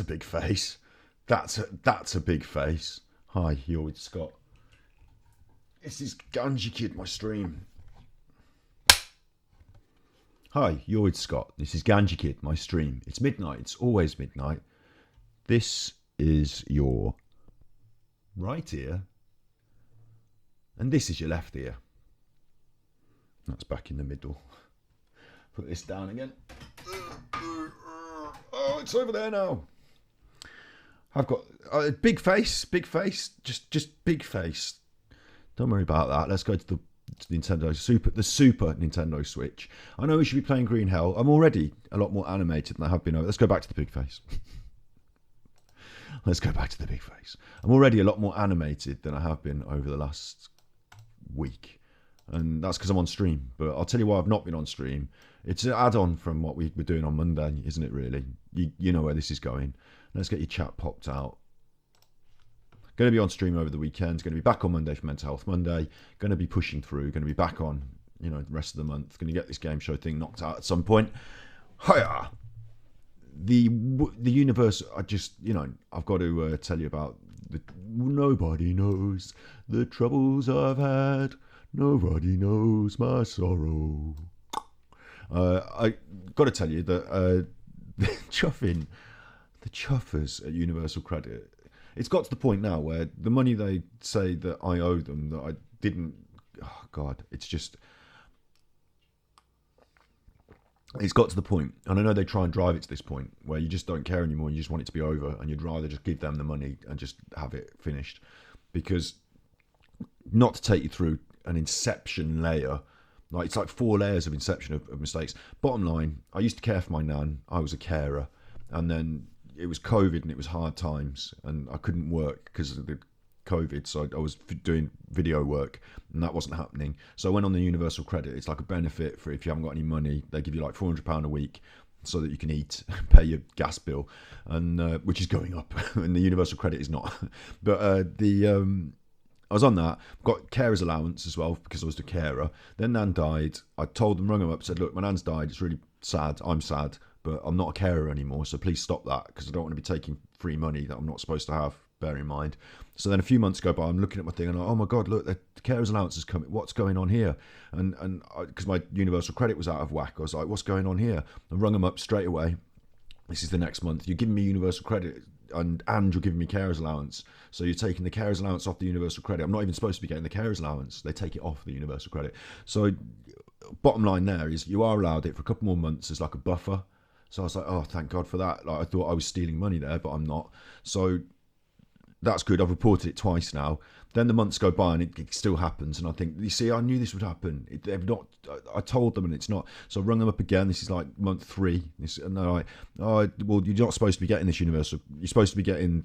a big face. That's a big face. Hi, you're with Scott. This is Ganji Kid, my stream. Hi, you're with Scott. This is Ganji Kid, my stream. It's midnight. It's always midnight. This is your right ear, and this is your left ear. That's back in the middle. Put this down again. Oh, it's over there now. I've got a big face, just big face. Don't worry about that. Let's go to the Nintendo Super Nintendo Switch. I know we should be playing Green Hell. I'm already a lot more animated than I have been over. Let's go back to the big face. Let's go back to the big face. I'm already a lot more animated than I have been over the last week. And that's because I'm on stream. But I'll tell you why I've not been on stream. It's an add-on from what we were doing on Monday, isn't it, really? You know where this is going. Let's get your chat popped out. Going to be on stream over the weekend. Going to be back on Monday for Mental Health Monday. Going to be pushing through. Going to be back on, the rest of the month. Going to get this game show thing knocked out at some point. Hiya! The universe, I've got to tell you about nobody knows the troubles I've had. Nobody knows my sorrow. I got to tell you that the chuffers at Universal Credit, it's got to the point now where the money they say that I owe them, that I didn't, oh God, it's got to the point, and I know they try and drive it to this point, where you just don't care anymore, you just want it to be over, and you'd rather just give them the money and just have it finished. Because, not to take you through an inception layer, like it's like 4 layers of inception of mistakes. Bottom line, I used to care for my nan, I was a carer, and then it was COVID and it was hard times, and I couldn't work because of the COVID, so I was doing video work and that wasn't happening. So I went on the Universal Credit. It's like a benefit for if you haven't got any money. They give you like £400 a week so that you can eat, pay your gas bill, and which is going up, and the Universal Credit is not. But I was on that, got carer's allowance as well because I was the carer. Then Nan died. I told them, rung them up, said, look, my Nan's died. It's really sad. I'm sad, but I'm not a carer anymore. So please stop that because I don't want to be taking free money that I'm not supposed to have, bear in mind. So then a few months go by, I'm looking at my thing and I'm like, oh my God, look, the carer's allowance is coming. What's going on here? And because my Universal Credit was out of whack, I was like, what's going on here? I rung them up straight away. This is the next month. You're giving me Universal Credit and you're giving me carer's allowance. So you're taking the carer's allowance off the Universal Credit. I'm not even supposed to be getting the carer's allowance. They take it off the Universal Credit. So bottom line there is you are allowed it for a couple more months as like a buffer. So I was like, oh, thank God for that. Like I thought I was stealing money there, but I'm not. So that's good. I've reported it twice now. Then the months go by and it still happens. And I think, you see, I knew this would happen. They've not. I told them and it's not. So I rung them up again. This is like month 3. And they're like, oh, well, you're not supposed to be getting this Universal. You're supposed to be getting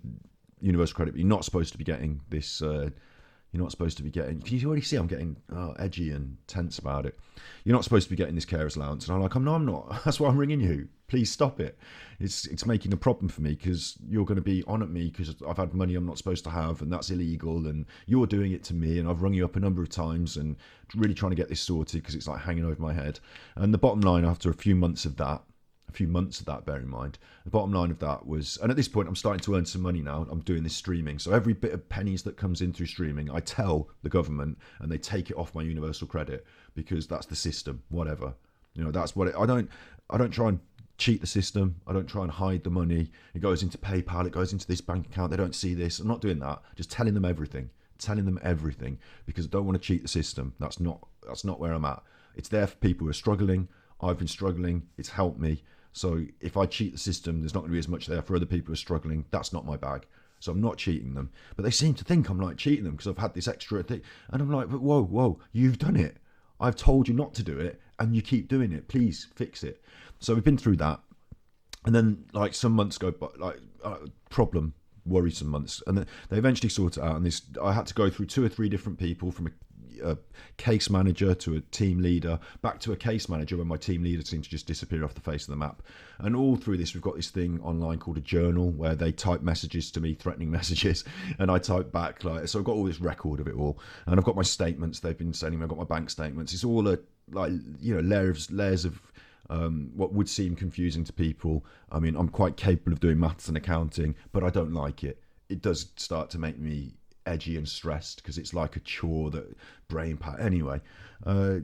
Universal Credit, but you're not supposed to be getting this. You're not supposed to be getting. Can you already see I'm getting edgy and tense about it? You're not supposed to be getting this carer's allowance. And I'm like, I'm not. That's why I'm ringing you. Please stop it. It's making a problem for me because you're going to be on at me because I've had money I'm not supposed to have and that's illegal and you're doing it to me and I've rung you up a number of times and really trying to get this sorted because it's like hanging over my head. And the bottom line after a few months of that, bear in mind, the bottom line of that was, and at this point I'm starting to earn some money now, I'm doing this streaming, so every bit of pennies that comes in through streaming I tell the government and they take it off my Universal Credit because that's the system, whatever, that's what I don't try and cheat the system, I don't try and hide the money. It goes into PayPal, it goes into this bank account, they don't see this. I'm not doing that, just telling them everything because I don't want to cheat the system. That's not where I'm at. It's there for people who are struggling. I've been struggling, it's helped me. So if I cheat the system, there's not going to be as much there for other people who are struggling. That's not my bag. So I'm not cheating them. But they seem to think I'm like cheating them because I've had this extra thing. And I'm like, but whoa, you've done it. I've told you not to do it and you keep doing it. Please fix it. So we've been through that. And then like some months go by, like worrisome months. And then they eventually sort it out. And I had to go through 2 or 3 different people from a case manager to a team leader, back to a case manager when my team leader seemed to just disappear off the face of the map. And all through this, we've got this thing online called a journal where they type messages to me, threatening messages, and I type back. So I've got all this record of it all, and I've got my statements they've been sending me. I've got my bank statements. It's all layers of what would seem confusing to people. I mean, I'm quite capable of doing maths and accounting, but I don't like it. It does start to make me edgy and stressed because it's like a chore that brain pat. Anyway, so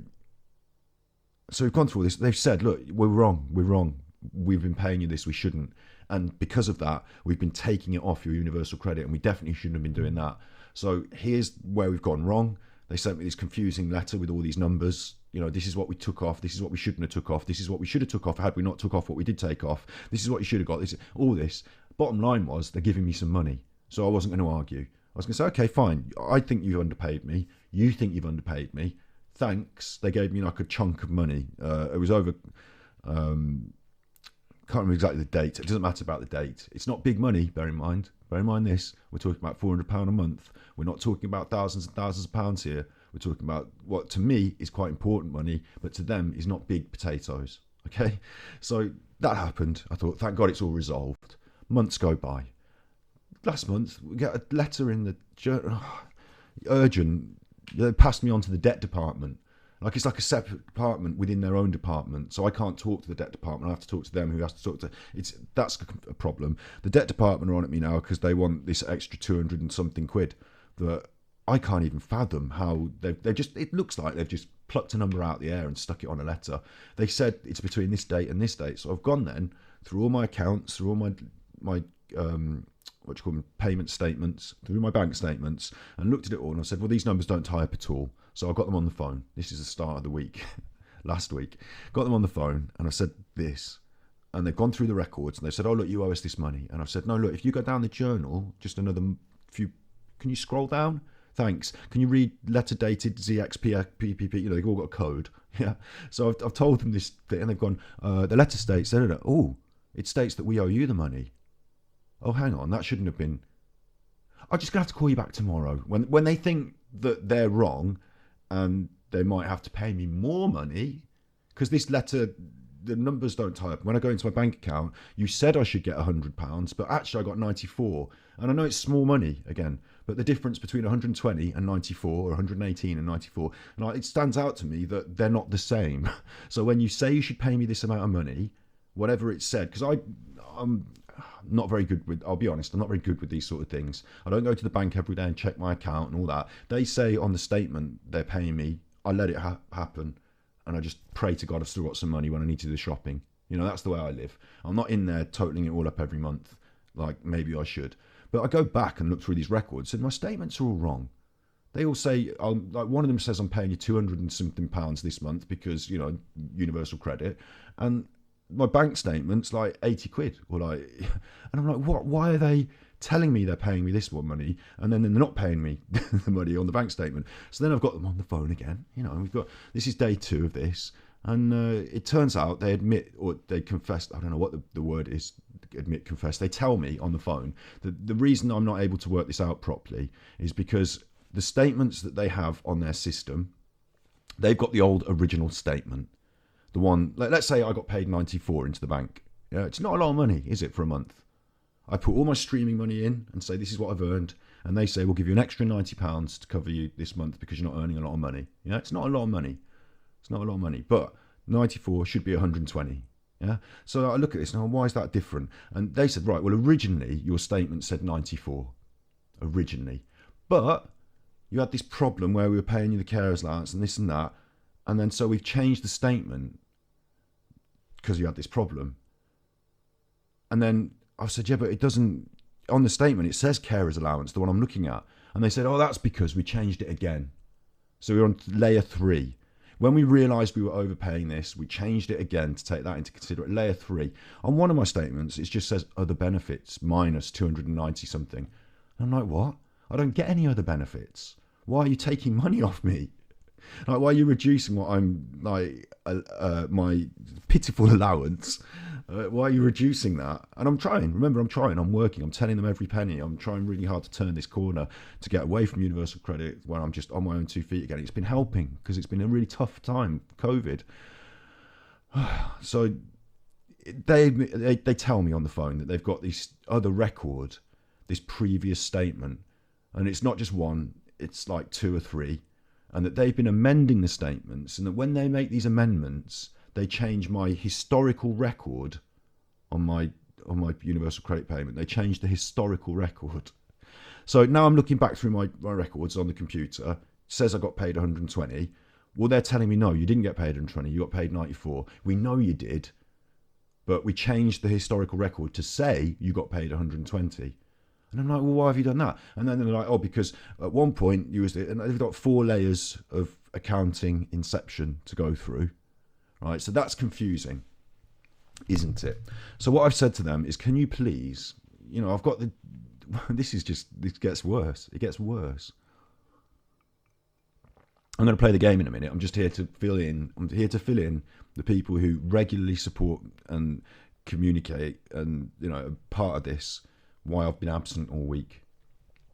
we've gone through all this. They've said, look, we're wrong. We've been paying you this. We shouldn't. And because of that, we've been taking it off your universal credit, and we definitely shouldn't have been doing that. So here's where we've gone wrong. They sent me this confusing letter with all these numbers. You know, this is what we took off. This is what we shouldn't have took off. This is what we should have took off had we not took off what we did take off. This is what you should have got. All this. Bottom line was they're giving me some money. So I wasn't going to argue. I was going to say, okay, fine. I think you've underpaid me. You think you've underpaid me. Thanks. They gave me like a chunk of money. It was over... can't remember exactly the date. It doesn't matter about the date. It's not big money, bear in mind. Bear in mind this. We're talking about £400 a month. We're not talking about thousands and thousands of pounds here. We're talking about what to me is quite important money, but to them is not big potatoes. Okay? So that happened. I thought, thank God it's all resolved. Months go by. Last month, we get a letter in the journal. Urgent. They passed me on to the debt department. Like it's like a separate department within their own department. So I can't talk to the debt department. I have to talk to them who has to talk to... That's a problem. The debt department are on at me now because they want this extra 200 and something quid that I can't even fathom how they've just... It looks like they've just plucked a number out of the air and stuck it on a letter. They said it's between this date and this date. So I've gone then through all my accounts, through all my what do you call them, payment statements, through my bank statements, and looked at it all, and I said, well, these numbers don't tie up at all. So I got them on the phone. This is the start of the week, last week. Got them on the phone, and I said this, and they've gone through the records, and they said, oh, look, you owe us this money. And I've said, no, look, if you go down the journal, just another few, can you scroll down? Thanks. Can you read letter dated ZXPPP? You know, they've all got a code. Yeah. So I've told them this thing, and they've gone, the letter states, oh, it states that we owe you the money. Oh, hang on, that shouldn't have been... I'm just going to have to call you back tomorrow. When they think that they're wrong and they might have to pay me more money, because this letter, the numbers don't tie up. When I go into my bank account, you said I should get £100, but actually I got 94. And I know it's small money, again, but the difference between 120 and 94, or 118 and 94, and it stands out to me that they're not the same. So when you say you should pay me this amount of money, whatever it said, because I'm not very good with, I'll be honest, I'm not very good with these sort of things. I don't go to the bank every day and check my account and all that. They say on the statement they're paying me, I let it happen, and I just pray to God I've still got some money when I need to do the shopping. You know, that's the way I live. I'm not in there totaling it all up every month like maybe I should. But I go back and look through these records and my statements are all wrong. They all say, like one of them says I'm paying you 200 and something pounds this month because, you know, universal credit, and my bank statement's like 80 quid, or like, and I'm like, what? Why are they telling me they're paying me this one money, and then they're not paying me the money on the bank statement? So then I've got them on the phone again, you know, and this is day 2 of this, and it turns out they admit, or they confess, I don't know what the word is, admit, confess. They tell me on the phone that the reason I'm not able to work this out properly is because the statements that they have on their system, they've got the old original statement. The one, let's say I got paid 94 into the bank. Yeah, it's not a lot of money, is it, for a month? I put all my streaming money in and say, this is what I've earned. And they say, we'll give you an extra £90 to cover you this month because you're not earning a lot of money. Yeah, it's not a lot of money. It's not a lot of money. But 94 should be 120. Yeah. So I look at this now, why is that different? And they said, right, well, originally your statement said 94. Originally. But you had this problem where we were paying you the carers allowance and this and that. And then so we've changed the statement because you had this problem. And then I said, yeah, but it doesn't, on the statement, it says carers allowance, the one I'm looking at. And they said, oh, that's because we changed it again. So we're on layer 3. When we realised we were overpaying this, we changed it again to take that into consideration. Layer 3. On one of my statements, it just says other benefits minus 290 something. And I'm like, what? I don't get any other benefits. Why are you taking money off me? Like, why are you reducing what I'm like my pitiful allowance? Why are you reducing that? And I'm trying. Remember, I'm trying. I'm working. I'm telling them every penny. I'm trying really hard to turn this corner to get away from universal credit where I'm just on my own 2 feet again. It's been helping because it's been a really tough time, COVID. So they tell me on the phone that they've got this other record, this previous statement, and it's not just one. It's like 2 or 3. And that they've been amending the statements, and that when they make these amendments, they changed my historical record on my universal credit payment. They changed the historical record. So now I'm looking back through my records on the computer. It says I got paid 120. Well, they're telling me, no, you didn't get paid 120. You got paid 94. We know you did, but we changed the historical record to say you got paid 120. And I'm like, well, why have you done that? And then they're like, oh, because at one point you was, and they've got 4 layers of accounting inception to go through, right? So that's confusing, isn't it? So what I've said to them is, can you please, I've got this gets worse. It gets worse. I'm going to play the game in a minute. I'm just here to fill in. I'm here to fill in the people who regularly support and communicate and, are part of this, why I've been absent all week.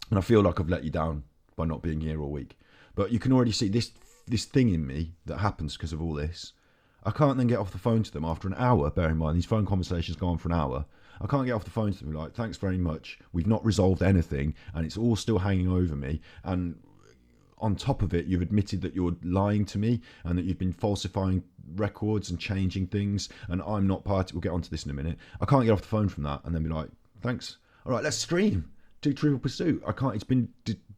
And I feel like I've let you down by not being here all week. But you can already see this thing in me that happens because of all this. I can't then get off the phone to them after an hour. Bear in mind, these phone conversations go on for an hour. I can't get off the phone to them like, thanks very much. We've not resolved anything and it's all still hanging over me. And on top of it, you've admitted that you're lying to me and that you've been falsifying records and changing things. And I'm not part. We'll get onto this in a minute. I can't get off the phone from that and then be like, thanks. All right, let's stream. Do Trivial Pursuit. I can't. It's been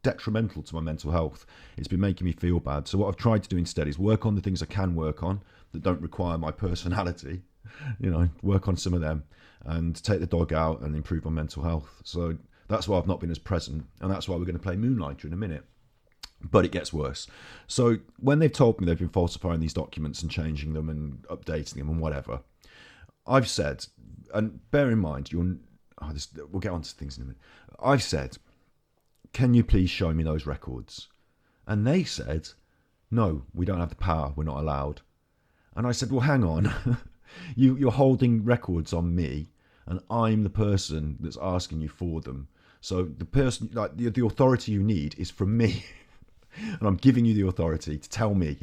detrimental to my mental health. It's been making me feel bad. So what I've tried to do instead is work on the things I can work on that don't require my personality. Work on some of them and take the dog out and improve my mental health. So that's why I've not been as present, and that's why we're going to play Moonlighter in a minute. But it gets worse. So when they've told me they've been falsifying these documents and changing them and updating them and whatever, I've said, and bear in mind, we'll get onto things in a minute. I've said, can you please show me those records? And they said, no, we don't have the power. We're not allowed. And I said, well, hang on. You're holding records on me, and I'm the person that's asking you for them. So the person, like the authority you need is from me. And I'm giving you the authority to tell me.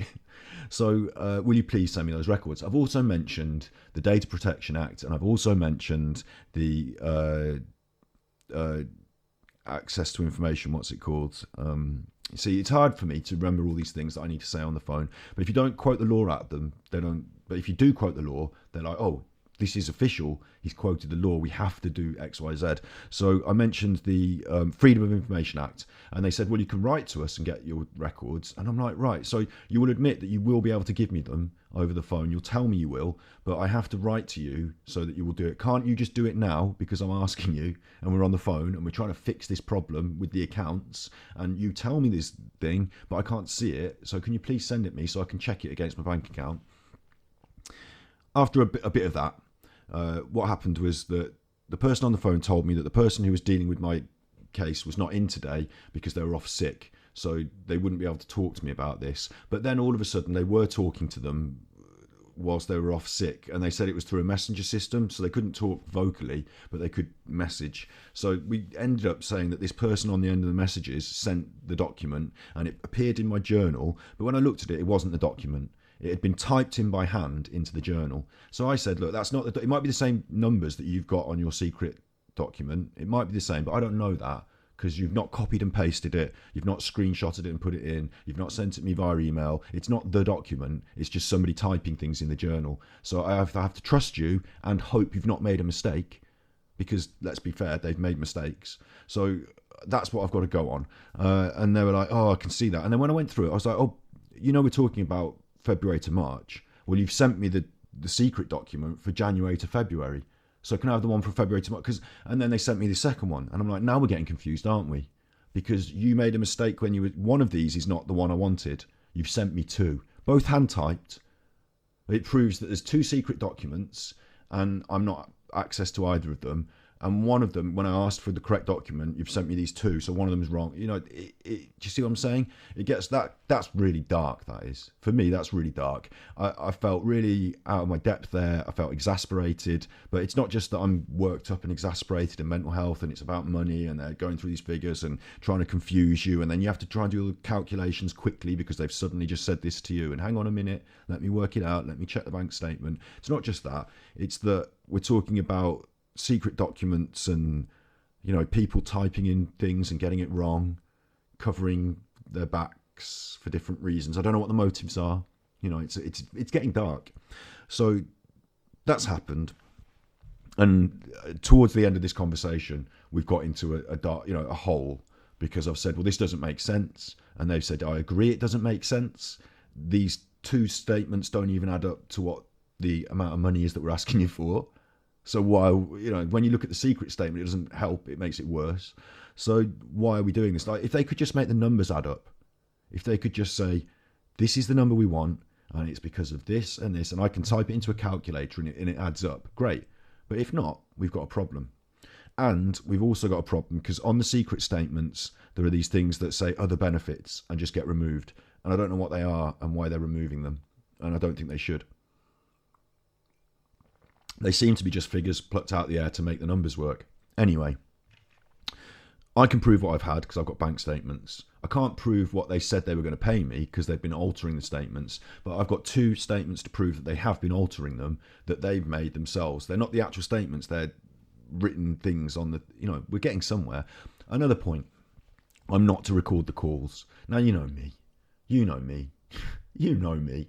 So will you please send me those records? I've also mentioned the Data Protection Act, and I've also mentioned the access to information, what's it called? See, it's hard for me to remember all these things that I need to say on the phone. But if you don't quote the law at them, they don't. But if you do quote the law, they're like, oh, this is official. He's quoted the law. We have to do X, Y, Z. So I mentioned the Freedom of Information Act, and they said, well, you can write to us and get your records. And I'm like, right. So you will admit that you will be able to give me them over the phone. You'll tell me you will, but I have to write to you so that you will do it. Can't you just do it now because I'm asking you and we're on the phone and we're trying to fix this problem with the accounts and you tell me this thing, but I can't see it. So can you please send it me so I can check it against my bank account? After a bit of that, what happened was that the person on the phone told me that the person who was dealing with my case was not in today because they were off sick, so they wouldn't be able to talk to me about this. But then all of a sudden they were talking to them whilst they were off sick, and they said it was through a messenger system, so they couldn't talk vocally, but they could message. So we ended up saying that this person on the end of the messages sent the document, and it appeared in my journal, but when I looked at it, it wasn't the document. It had been typed in by hand into the journal. So I said, look, that's not it might be the same numbers that you've got on your secret document. It might be the same, but I don't know that because you've not copied and pasted it. You've not screenshotted it and put it in. You've not sent it me via email. It's not the document. It's just somebody typing things in the journal. So I have to trust you and hope you've not made a mistake because, let's be fair, they've made mistakes. So that's what I've got to go on. And they were like, oh, I can see that. And then when I went through it, I was like, oh, we're talking about February to March. Well, you've sent me the secret document for January to February. So can I have the one from February to March? And then they sent me the second one. And I'm like, now we're getting confused, aren't we? Because you made a mistake when one of these is not the one I wanted. You've sent me 2, both hand typed. It proves that there's 2 secret documents and I'm not access to either of them. And one of them, when I asked for the correct document, you've sent me these 2, so one of them is wrong. Do you see what I'm saying? It gets that's really dark, that is. For me, that's really dark. I felt really out of my depth there. I felt exasperated. But it's not just that I'm worked up and exasperated in mental health, and it's about money, and they're going through these figures and trying to confuse you, and then you have to try and do all the calculations quickly because they've suddenly just said this to you, and hang on a minute, let me work it out, let me check the bank statement. It's not just that. It's that we're talking about secret documents and people typing in things and getting it wrong, covering their backs for different reasons. I don't know what the motives are. It's getting dark. So that's happened. And towards the end of this conversation, we've got into a dark, a hole, because I've said, well, this doesn't make sense. And they've said, I agree, it doesn't make sense. These two statements don't even add up to what the amount of money is that we're asking you for. So why, when you look at the secret statement, it doesn't help, it makes it worse. So why are we doing this? Like, if they could just make the numbers add up, if they could just say, this is the number we want, and it's because of this and this, and I can type it into a calculator and it adds up, great. But if not, we've got a problem. And we've also got a problem because on the secret statements, there are these things that say other benefits and just get removed. And I don't know what they are and why they're removing them. And I don't think they should. They seem to be just figures plucked out of the air to make the numbers work. Anyway, I can prove what I've had because I've got bank statements. I can't prove what they said they were going to pay me because they've been altering the statements. But I've got two statements to prove that they have been altering them, that they've made themselves. They're not the actual statements. They're written things on the, we're getting somewhere. Another point, I'm not to record the calls. Now, you know me. You know me. You know me.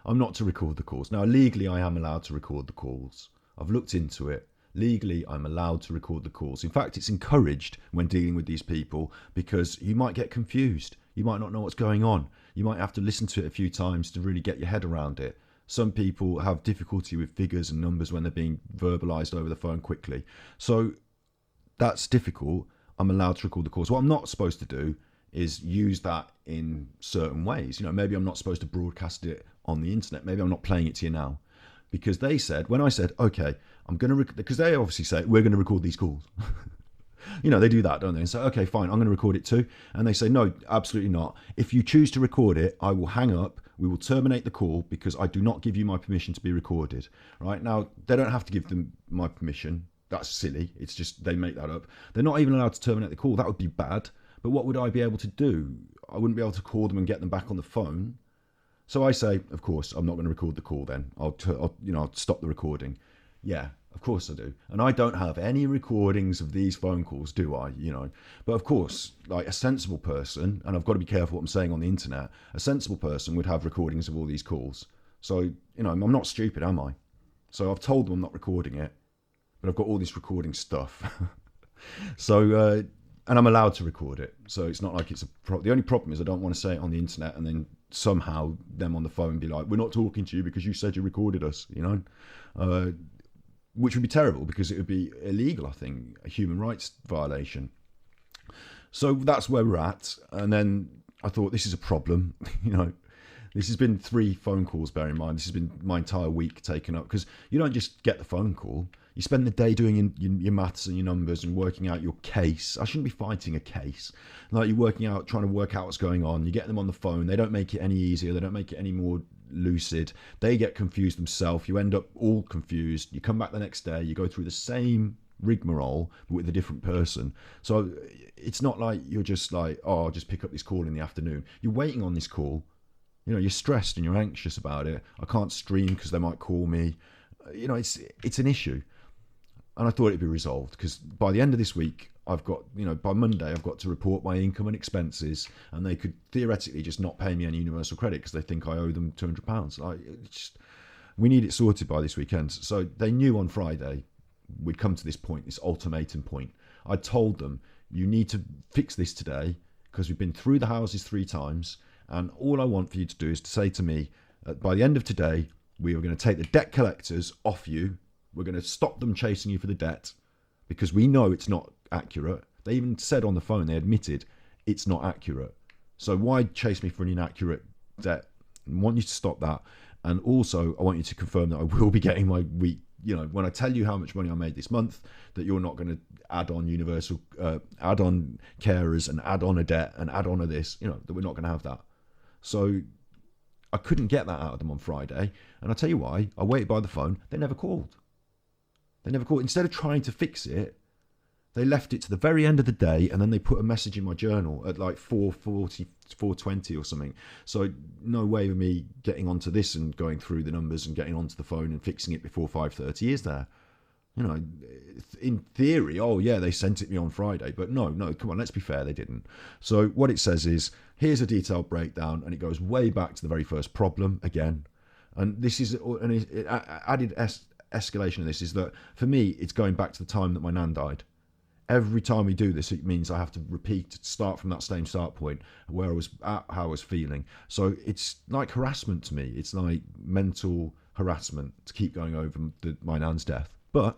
I'm not to record the calls. Now, legally, I am allowed to record the calls. I've looked into it. Legally, I'm allowed to record the calls. In fact, it's encouraged when dealing with these people because you might get confused. You might not know what's going on. You might have to listen to it a few times to really get your head around it. Some people have difficulty with figures and numbers when they're being verbalized over the phone quickly. So that's difficult. I'm allowed to record the calls. What I'm not supposed to do is use that in certain ways. Maybe I'm not supposed to broadcast it on the internet. Maybe I'm not playing it to you now. Because they said, when I said, okay, I'm going to, because they obviously say, we're going to record these calls. They do that, don't they? And say, okay, fine, I'm going to record it too. And they say, no, absolutely not. If you choose to record it, I will hang up. We will terminate the call because I do not give you my permission to be recorded. Right? Now, they don't have to give them my permission. That's silly. It's just they make that up. They're not even allowed to terminate the call. That would be bad. But what would I be able to do? I wouldn't be able to call them and get them back on the phone. So I say, of course, I'm not going to record the call then. I'll stop the recording. Yeah, of course I do. And I don't have any recordings of these phone calls, do I? But of course, like a sensible person, and I've got to be careful what I'm saying on the internet, a sensible person would have recordings of all these calls. So, I'm not stupid, am I? So I've told them I'm not recording it, but I've got all this recording stuff. So, and I'm allowed to record it. So it's not like it's the only problem is I don't want to say it on the internet and then somehow them on the phone be like, we're not talking to you because you said you recorded us, which would be terrible because it would be illegal, I think, a human rights violation. So that's where we're at. And then I thought, this is a problem, This has been 3 phone calls, bear in mind. This has been my entire week taken up because you don't just get the phone call. You spend the day doing your maths and your numbers and working out your case. I shouldn't be fighting a case. Like you're trying to work out what's going on. You get them on the phone. They don't make it any easier. They don't make it any more lucid. They get confused themselves. You end up all confused. You come back the next day. You go through the same rigmarole but with a different person. So it's not like you're just like, oh, I'll just pick up this call in the afternoon. You're waiting on this call. You're stressed and you're anxious about it. I can't stream because they might call me. It's an issue. And I thought it'd be resolved because by the end of this week, I've got, by Monday, I've got to report my income and expenses, and they could theoretically just not pay me any universal credit because they think I owe them £200. We need it sorted by this weekend. So they knew on Friday we'd come to this point, this ultimatum point. I told them, you need to fix this today because we've been through the houses 3 times, and all I want for you to do is to say to me, by the end of today, we are going to take the debt collectors off you. We're going to stop them chasing you for the debt because we know it's not accurate. They even said on the phone, they admitted it's not accurate. So why chase me for an inaccurate debt? I want you to stop that. And also, I want you to confirm that I will be getting my week. When I tell you how much money I made this month, that you're not going to add on universal, add on carers and add on a debt and add on a this, that we're not going to have that. So I couldn't get that out of them on Friday. And I'll tell you why. I waited by the phone. They never called. Instead of trying to fix it, they left it to the very end of the day, and then they put a message in my journal at like 4:40, 4:20 or something. So no way of me getting onto this and going through the numbers and getting onto the phone and fixing it before 5:30 is there. You know, in theory, oh yeah, they sent it me on Friday, but no, come on, let's be fair, they didn't. So what it says is, here's a detailed breakdown, and it goes way back to the very first problem again. And this is an added escalation of this is that for me, it's going back to the time that my nan died. Every time we do this, it means I have to start from that same start point where I was at, how I was feeling. So it's like harassment to me. It's like mental harassment to keep going over my nan's death. But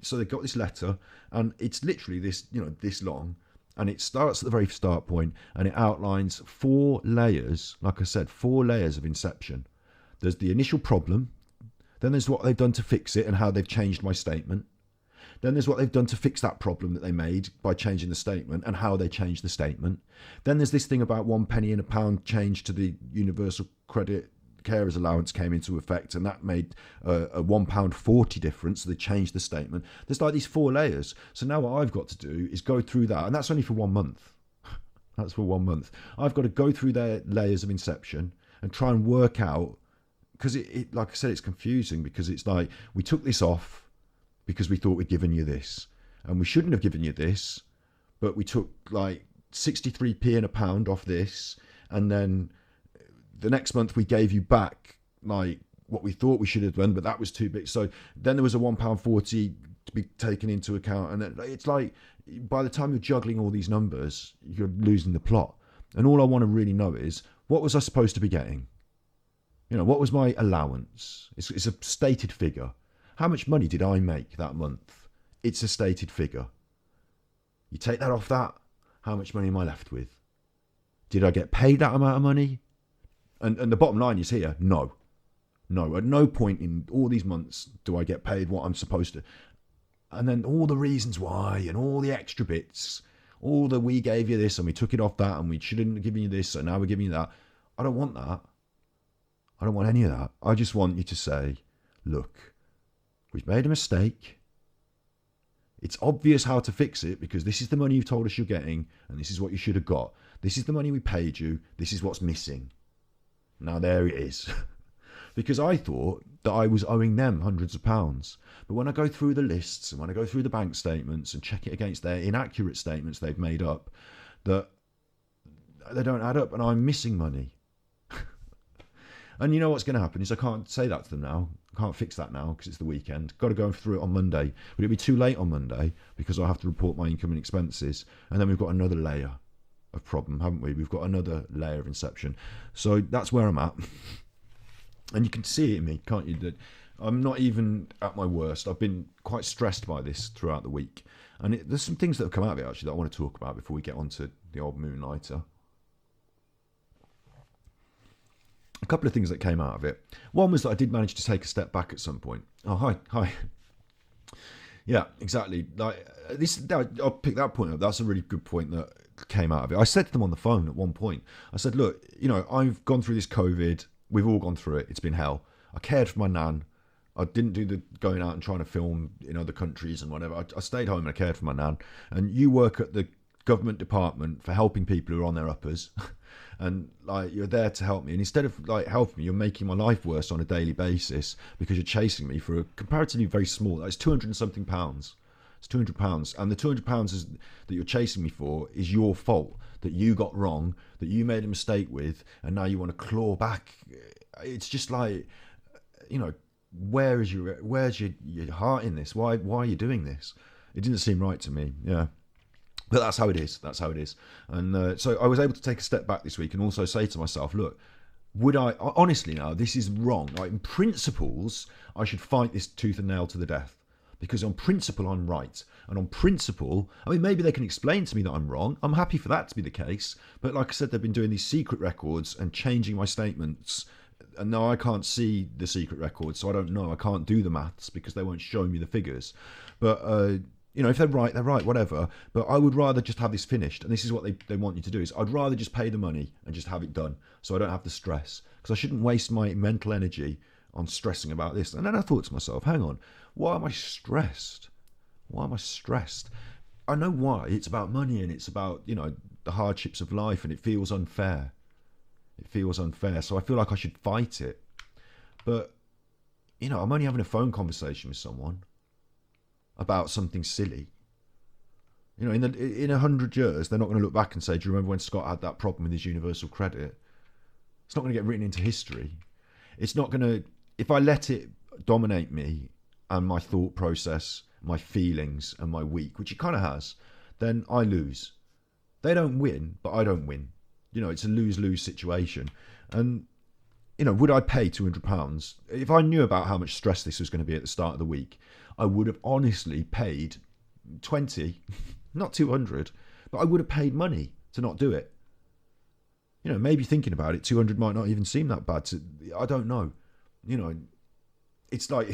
so they got this letter, and it's literally this this long, and it starts at the very start point, and it outlines 4 layers. Like I said, 4 layers of inception. There's the initial problem, then there's what they've done to fix it and how they've changed my statement. Then there's what they've done to fix that problem that they made by changing the statement and how they changed the statement. Then there's this thing about 1 penny in a pound change to the universal credit carers allowance came into effect, and that made a £1.40 difference. So they changed the statement. There's like these 4 layers. So now what I've got to do is go through that, and that's only for 1 month. That's for 1 month. I've got to go through their layers of inception and try and work out, because it like I said, it's confusing, because it's like we took this off because we thought we'd given you this, and we shouldn't have given you this, but we took like 63p in a pound off this, and then the next month we gave you back like what we thought we should have done, but that was too big. So then there was a £1.40 to be taken into account, and it's like by the time you're juggling all these numbers, you're losing the plot. And all I want to really know is, what was I supposed to be getting? What was my allowance? It's a stated figure. How much money did I make that month? It's a stated figure. You take that off that, how much money am I left with? Did I get paid that amount of money? And the bottom line is here, no. No, at no point in all these months do I get paid what I'm supposed to. And then all the reasons why, and all the extra bits, all the we gave you this and we took it off that, and we shouldn't have given you this, so now we're giving you that. I don't want that. I don't want any of that. I just want you to say, look, we've made a mistake. It's obvious how to fix it, because this is the money you've told us you're getting, and this is what you should have got. This is the money we paid you. This is what's missing. Now there it is. Because I thought that I was owing them hundreds of pounds. But when I go through the lists and when I go through the bank statements and check it against their inaccurate statements they've made up, that they don't add up, and I'm missing money. And you know what's going to happen is I can't say that to them now. I can't fix that now because it's the weekend. Got to go through it on Monday. But it'll be too late on Monday because I'll have to report my income and expenses. And then we've got another layer of problem, haven't we? We've got another layer of inception. So that's where I'm at. And you can see it in me, can't you? That I'm not even at my worst. I've been quite stressed by this throughout the week. And there's some things that have come out of it, actually, that I want to talk about before we get on to the old Moonlighter. A couple of things that came out of it. One was that I did manage to take a step back at some point. Oh, hi. Yeah, exactly. Like this, I'll pick that point up. That's a really good point that came out of it. I said to them on the phone at one point, I said, look, I've gone through this COVID. We've all gone through it. It's been hell. I cared for my nan. I didn't do the going out and trying to film in other countries and whatever. I stayed home and I cared for my nan. And you work at the government department for helping people who are on their uppers. And like you're there to help me, and instead of like helping me, you're making my life worse on a daily basis because you're chasing me for a comparatively very small. It's 200 and something pounds. It's £200, and the £200 that you're chasing me for is your fault, that you got wrong, that you made a mistake with, and now you want to claw back. It's just like, where's your heart in this? Why are you doing this? It didn't seem right to me. Yeah. But that's how it is. That's how it is. And so I was able to take a step back this week and also say to myself, look, would I, honestly now, this is wrong. Like in principles, I should fight this tooth and nail to the death. Because on principle, I'm right. And on principle, I mean, maybe they can explain to me that I'm wrong. I'm happy for that to be the case. But like I said, they've been doing these secret records and changing my statements. And now I can't see the secret records, so I don't know. I can't do the maths because they won't show me the figures. But if they're right, whatever. But I would rather just have this finished. And this is what they want you to do, is I'd rather just pay the money and just have it done so I don't have to stress. Because I shouldn't waste my mental energy on stressing about this. And then I thought to myself, hang on, why am I stressed? Why am I stressed? I know why. It's about money and it's about, the hardships of life, and it feels unfair. It feels unfair. So I feel like I should fight it. But, I'm only having a phone conversation with someone. about something silly. You know, in 100 years, they're not going to look back and say, "Do you remember when Scott had that problem with his universal credit?" It's not going to get written into history. It's not going to. If I let it dominate me and my thought process, my feelings, and my week, which it kind of has, then I lose. They don't win, but I don't win. You know, it's a lose-lose situation. And you know, would I pay £200 if I knew about how much stress this was going to be at the start of the week? I would have honestly paid 20, not 200, but I would have paid money to not do it. You know, maybe thinking about it, 200 might not even seem that bad. I don't know. You know, it's like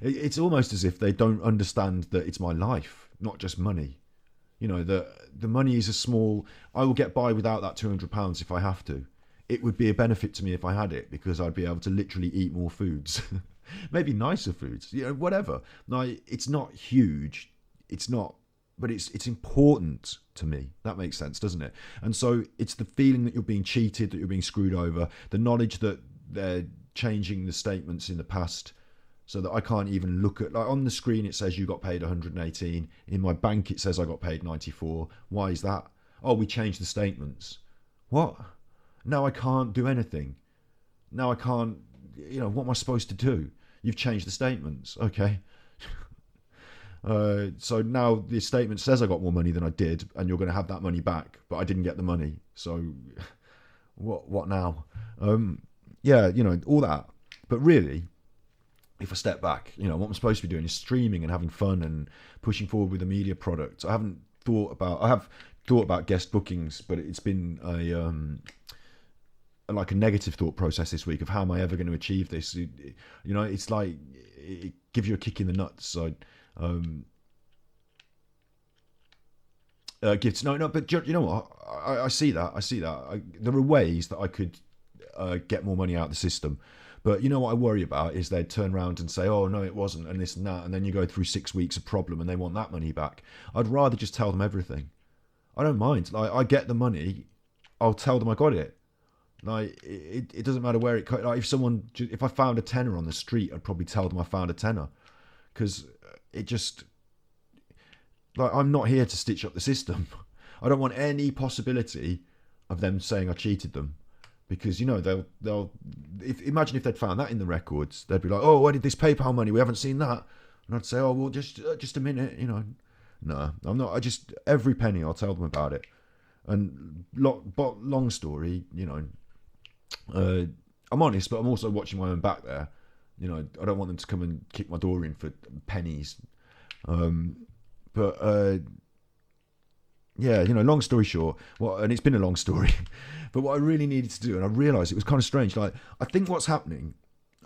it's almost as if they don't understand that it's my life, not just money. You know, the money is a small. I will get by without that £200 if I have to. It would be a benefit to me if I had it, because I'd be able to literally eat more foods, maybe nicer foods. You know, whatever. Like, it's not huge. It's not. But it's important to me. That makes sense, doesn't it? And so it's the feeling that you're being cheated, that you're being screwed over, the knowledge that they're changing the statements in the past so that I can't even look at, like, on the screen it says you got paid 118. In my bank it says I got paid 94. Why is that? Oh, we changed the statements. What? Now I can't do anything. Now I can't, you know, what am I supposed to do? You've changed the statements. Okay. So now the statement says I got more money than I did, and you're going to have that money back, but I didn't get the money. So what now? Yeah, you know, all that. But really, if I step back, you know, what I'm supposed to be doing is streaming and having fun and pushing forward with a media product. I have thought about guest bookings, but it's been like a negative thought process this week of how am I ever going to achieve this? You know, it's like it gives you a kick in the nuts. So gifts. No, but you know what? I see that. There are ways that I could get more money out of the system. But you know what I worry about is they'd turn around and say, oh, no, it wasn't, and this and that, and then you go through 6 weeks of problem and they want that money back. I'd rather just tell them everything. I don't mind. Like, I get the money, I'll tell them I got it. Like, it doesn't matter where it... Like, if I found a tenner on the street, I'd probably tell them I found a tenner. Because it just... Like, I'm not here to stitch up the system. I don't want any possibility of them saying I cheated them. Because, you know, they'll imagine if they'd found that in the records, they'd be like, oh, where did this PayPal money? We haven't seen that. And I'd say, oh, well, just a minute, you know. No, I'm not. Every penny, I'll tell them about it. And long story, you know, I'm honest, but I'm also watching my own back there. You know, I don't want them to come and kick my door in for pennies. Yeah, you know, long story short, and it's been a long story, but what I really needed to do, and I realised it was kind of strange, like, I think what's happening,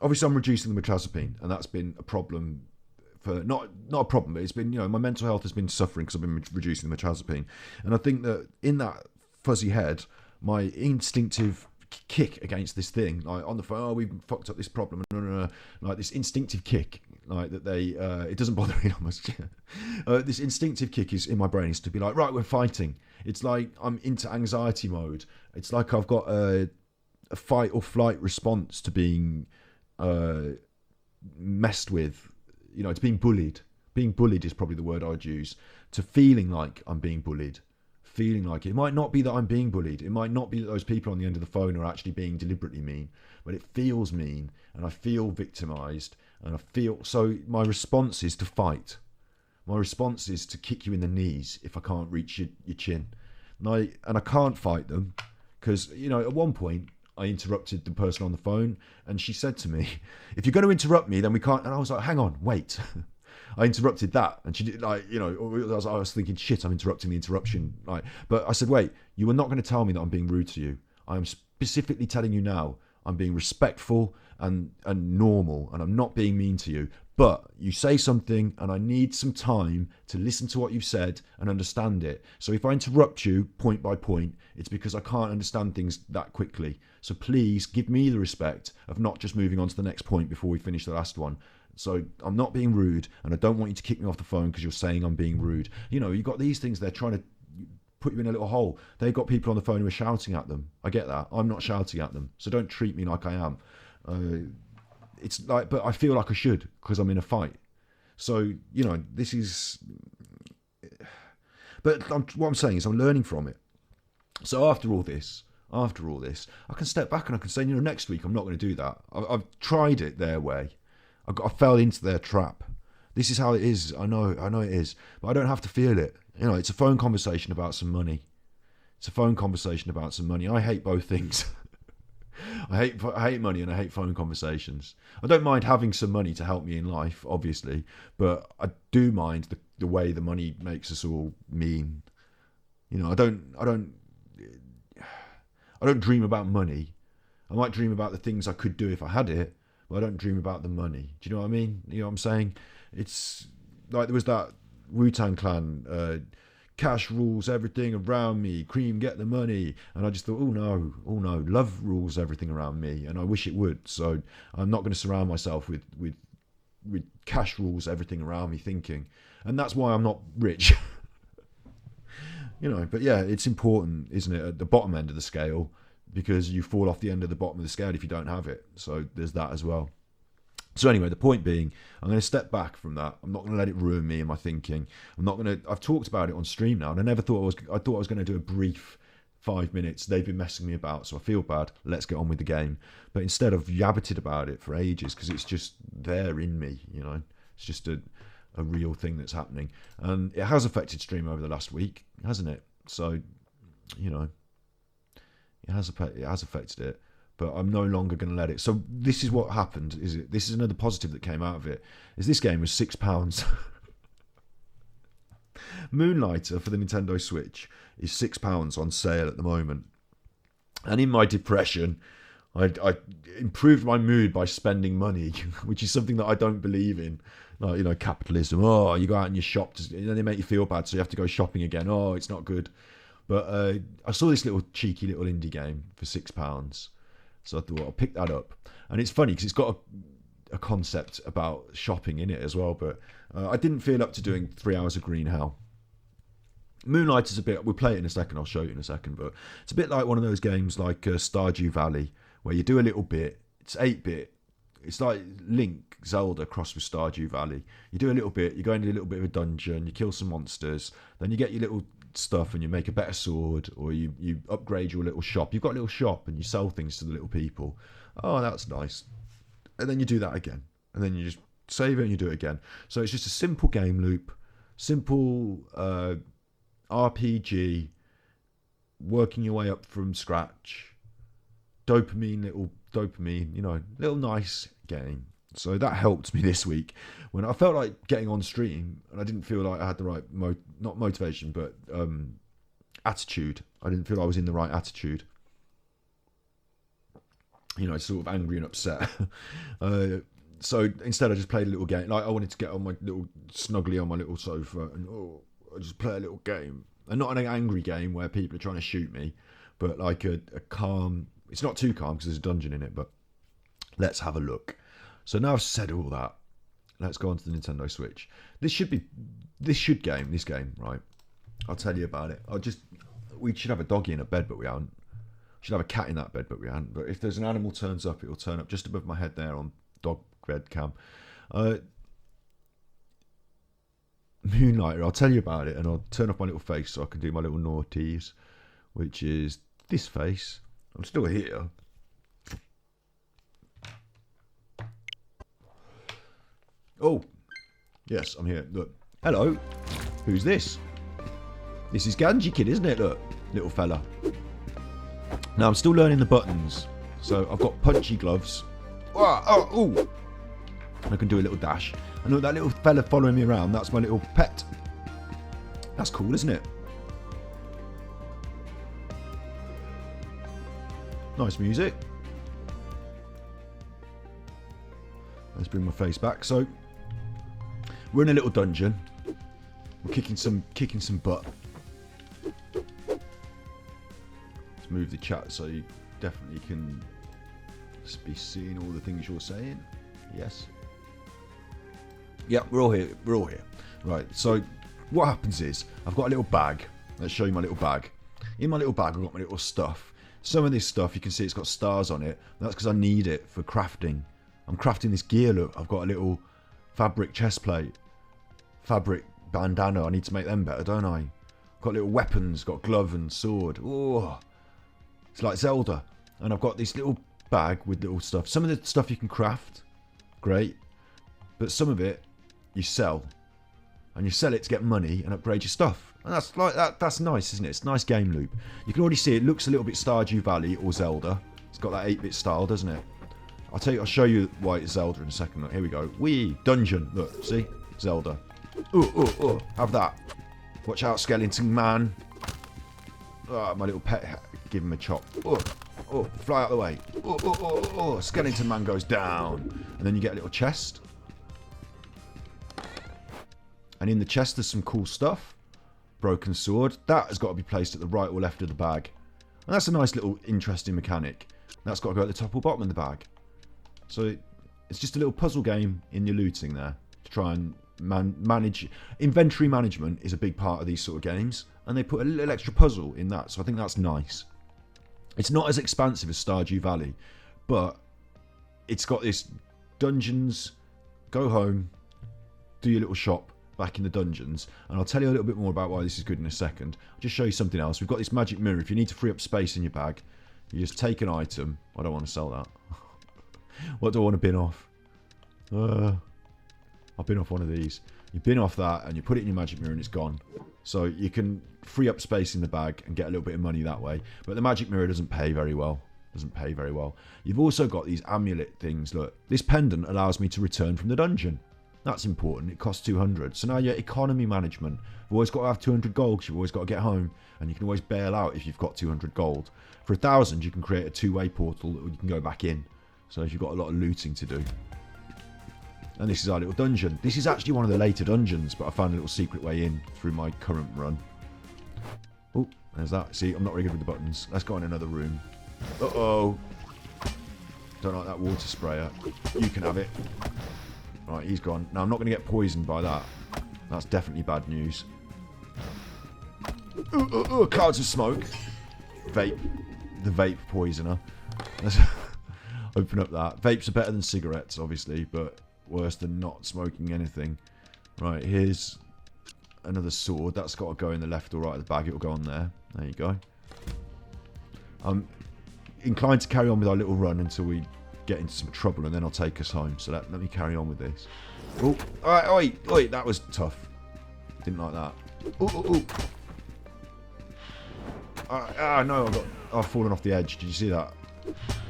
obviously I'm reducing the mirtazapine, and that's been a problem for, not a problem, but it's been, you know, my mental health has been suffering because I've been reducing the mirtazapine, and I think that in that fuzzy head, my instinctive kick against this thing, like on the phone, oh, we fucked up this problem, no, like this instinctive kick, like that they, it doesn't bother me that much. This instinctive kick is in my brain is to be like, right, we're fighting. It's like I'm into anxiety mode. It's like I've got a fight or flight response to being messed with. You know, it's being bullied. Being bullied is probably the word I'd use. To feeling like I'm being bullied. Feeling like it might not be that I'm being bullied. It might not be that those people on the end of the phone are actually being deliberately mean, but it feels mean, and I feel victimized, and I feel... So my response is to fight. My response is to kick you in the knees if I can't reach your chin. And I can't fight them because, you know, at one point I interrupted the person on the phone and she said to me, if you're going to interrupt me, then we can't... And I was like, hang on, wait. I interrupted that, and she did, like, you know, I was thinking, shit, I'm interrupting the interruption. Like, but I said, wait, you are not going to tell me that I'm being rude to you. I am specifically telling you now, I'm being respectful and normal, and I'm not being mean to you. But you say something, and I need some time to listen to what you've said and understand it. So if I interrupt you point by point, it's because I can't understand things that quickly. So please give me the respect of not just moving on to the next point before we finish the last one. So I'm not being rude, and I don't want you to kick me off the phone because you're saying I'm being rude. You know, you've got these things, they're trying to put you in a little hole. They've got people on the phone who are shouting at them. I get that. I'm not shouting at them. So don't treat me like I am. It's like, but I feel like I should because I'm in a fight. So, you know, this is... But what I'm saying is I'm learning from it. So after all this, I can step back and I can say, you know, next week I'm not going to do that. I've tried it their way. I fell into their trap. This is how it is. I know it is. But I don't have to feel it. You know, it's a phone conversation about some money. I hate both things. I hate money and I hate phone conversations. I don't mind having some money to help me in life, obviously, but I do mind the way the money makes us all mean. You know, I don't dream about money. I might dream about the things I could do if I had it, but I don't dream about the money. Do you know what I mean? You know what I'm saying? It's like there was that Wu-Tang Clan, cash rules everything around me, cream get the money, and I just thought, oh no, love rules everything around me, and I wish it would. So I'm not going to surround myself with cash rules everything around me thinking, and that's why I'm not rich. You know, but yeah, it's important, isn't it, at the bottom end of the scale, because you fall off the end of the bottom of the scale if you don't have it. So there's that as well. So anyway, the point being, I'm going to step back from that. I'm not going to let it ruin me and my thinking. I've talked about it on stream now, and I thought I was going to do a brief 5 minutes. They've been messing me about, so I feel bad. Let's get on with the game. But instead I've yabbited about it for ages, because it's just there in me, you know. It's just a real thing that's happening. And it has affected stream over the last week, hasn't it? So, you know, it has affected it. But I'm no longer going to let it. So this is what happened. This is another positive that came out of it. Is this game was £6. Moonlighter for the Nintendo Switch is £6 on sale at the moment. And in my depression, I improved my mood by spending money, which is something that I don't believe in. Like, you know, capitalism. Oh, you go out and you shop, and then they make you feel bad, so you have to go shopping again. Oh, it's not good. But I saw this cheeky little indie game for £6. So I thought I'll pick that up. And it's funny because it's got a concept about shopping in it as well. But I didn't feel up to doing 3 hours of Green Hell. Moonlight is a bit... We'll play it in a second. I'll show you in a second. But it's a bit like one of those games like Stardew Valley, where you do a little bit. It's 8-bit. It's like Link, Zelda crossed with Stardew Valley. You do a little bit. You go into a little bit of a dungeon. You kill some monsters. Then you get your little stuff and you make a better sword, or you upgrade your little shop. You've got a little shop and you sell things to the little people. Oh, that's nice. And then you do that again, and then you just save it and you do it again. So it's just a simple game loop, simple RPG, working your way up from scratch. Little dopamine, you know, little nice game. So that helped me this week when I felt like getting on stream and I didn't feel like I had the right, not motivation, but attitude. I didn't feel I was in the right attitude. You know, sort of angry and upset. So instead I just played a little game. Like I wanted to get on my little, snuggly on my little sofa and I just play a little game. And not an angry game where people are trying to shoot me, but like a calm, it's not too calm because there's a dungeon in it, but let's have a look. So now I've said all that, let's go on to the Nintendo Switch. This game, right? I'll tell you about it. We should have a doggy in a bed, but we haven't. We should have a cat in that bed, but we haven't. But if there's an animal turns up, it'll turn up just above my head there on dog bed cam. Moonlighter, I'll tell you about it, and I'll turn off my little face so I can do my little naughties, which is this face. I'm still here. Oh, yes, I'm here. Look. Hello. Who's this? This is Ganji Kid, isn't it? Look, little fella. Now, I'm still learning the buttons. So, I've got punchy gloves. Oh. I can do a little dash. And look, that little fella following me around, that's my little pet. That's cool, isn't it? Nice music. Let's bring my face back. So, we're in a little dungeon. We're kicking some butt. Let's move the chat so you definitely can be seeing all the things you're saying. Yes. Yeah, we're all here. Right, so what happens is, I've got a little bag. Let's show you my little bag. In my little bag, I've got my little stuff. Some of this stuff, you can see it's got stars on it. That's because I need it for crafting. I'm crafting this gear, look. I've got a little fabric chest plate. fabric bandana. I need to make them better, don't I? Got little weapons, got glove and sword. Oh, it's like Zelda. And I've got this little bag with little stuff. Some of the stuff you can craft, great. But some of it you sell. And you sell it to get money and upgrade your stuff. And that's like that's nice, isn't it? It's a nice game loop. You can already see it looks a little bit Stardew Valley or Zelda. It's got that 8-bit style, doesn't it? I'll show you why it's Zelda in a second. Look, here we go. Wee! Dungeon. Look, see? Zelda. Have that. Watch out, skeleton man. My little pet. Give him a chop. Fly out of the way. Skeleton man goes down. And then you get a little chest. And in the chest there's some cool stuff. Broken sword. That has got to be placed at the right or left of the bag. And that's a nice little interesting mechanic. That's got to go at the top or bottom of the bag. So it's just a little puzzle game in your looting there. To try and manage. Inventory management is a big part of these sort of games. And they put a little extra puzzle in that. So I think that's nice. It's not as expansive as Stardew Valley. But it's got this dungeons. Go home. Do your little shop. Back in the dungeons, and I'll tell you a little bit more about why this is good in a second. I'll just show you something else. We've got this magic mirror. If you need to free up space in your bag, you just take an item. I don't want to sell that. What do I want to bin off? I'll bin off one of these. You bin off that and you put it in your magic mirror and it's gone. So you can free up space in the bag and get a little bit of money that way. But the magic mirror doesn't pay very well. You've also got these amulet things. Look, this pendant allows me to return from the dungeon. That's important. It costs 200. So now your economy management. You've always got to have 200 gold because you've always got to get home. And you can always bail out if you've got 200 gold. For 1,000, you can create a two-way portal that you can go back in. So if you've got a lot of looting to do. And this is our little dungeon. This is actually one of the later dungeons, but I found a little secret way in through my current run. Oh, there's that. See, I'm not really good with the buttons. Let's go in another room. Uh-oh. Don't like that water sprayer. You can have it. Right, he's gone. Now, I'm not going to get poisoned by that. That's definitely bad news. Clouds of smoke. Vape. The vape poisoner. Let's open up that. Vapes are better than cigarettes, obviously, but worse than not smoking anything. Right, here's another sword. That's got to go in the left or right of the bag. It'll go on there. There you go. I'm inclined to carry on with our little run until we get into some trouble, and then I'll take us home. So let me carry on with this. Oh, oi, that was tough. Didn't like that. No, I've fallen off the edge. Did you see that?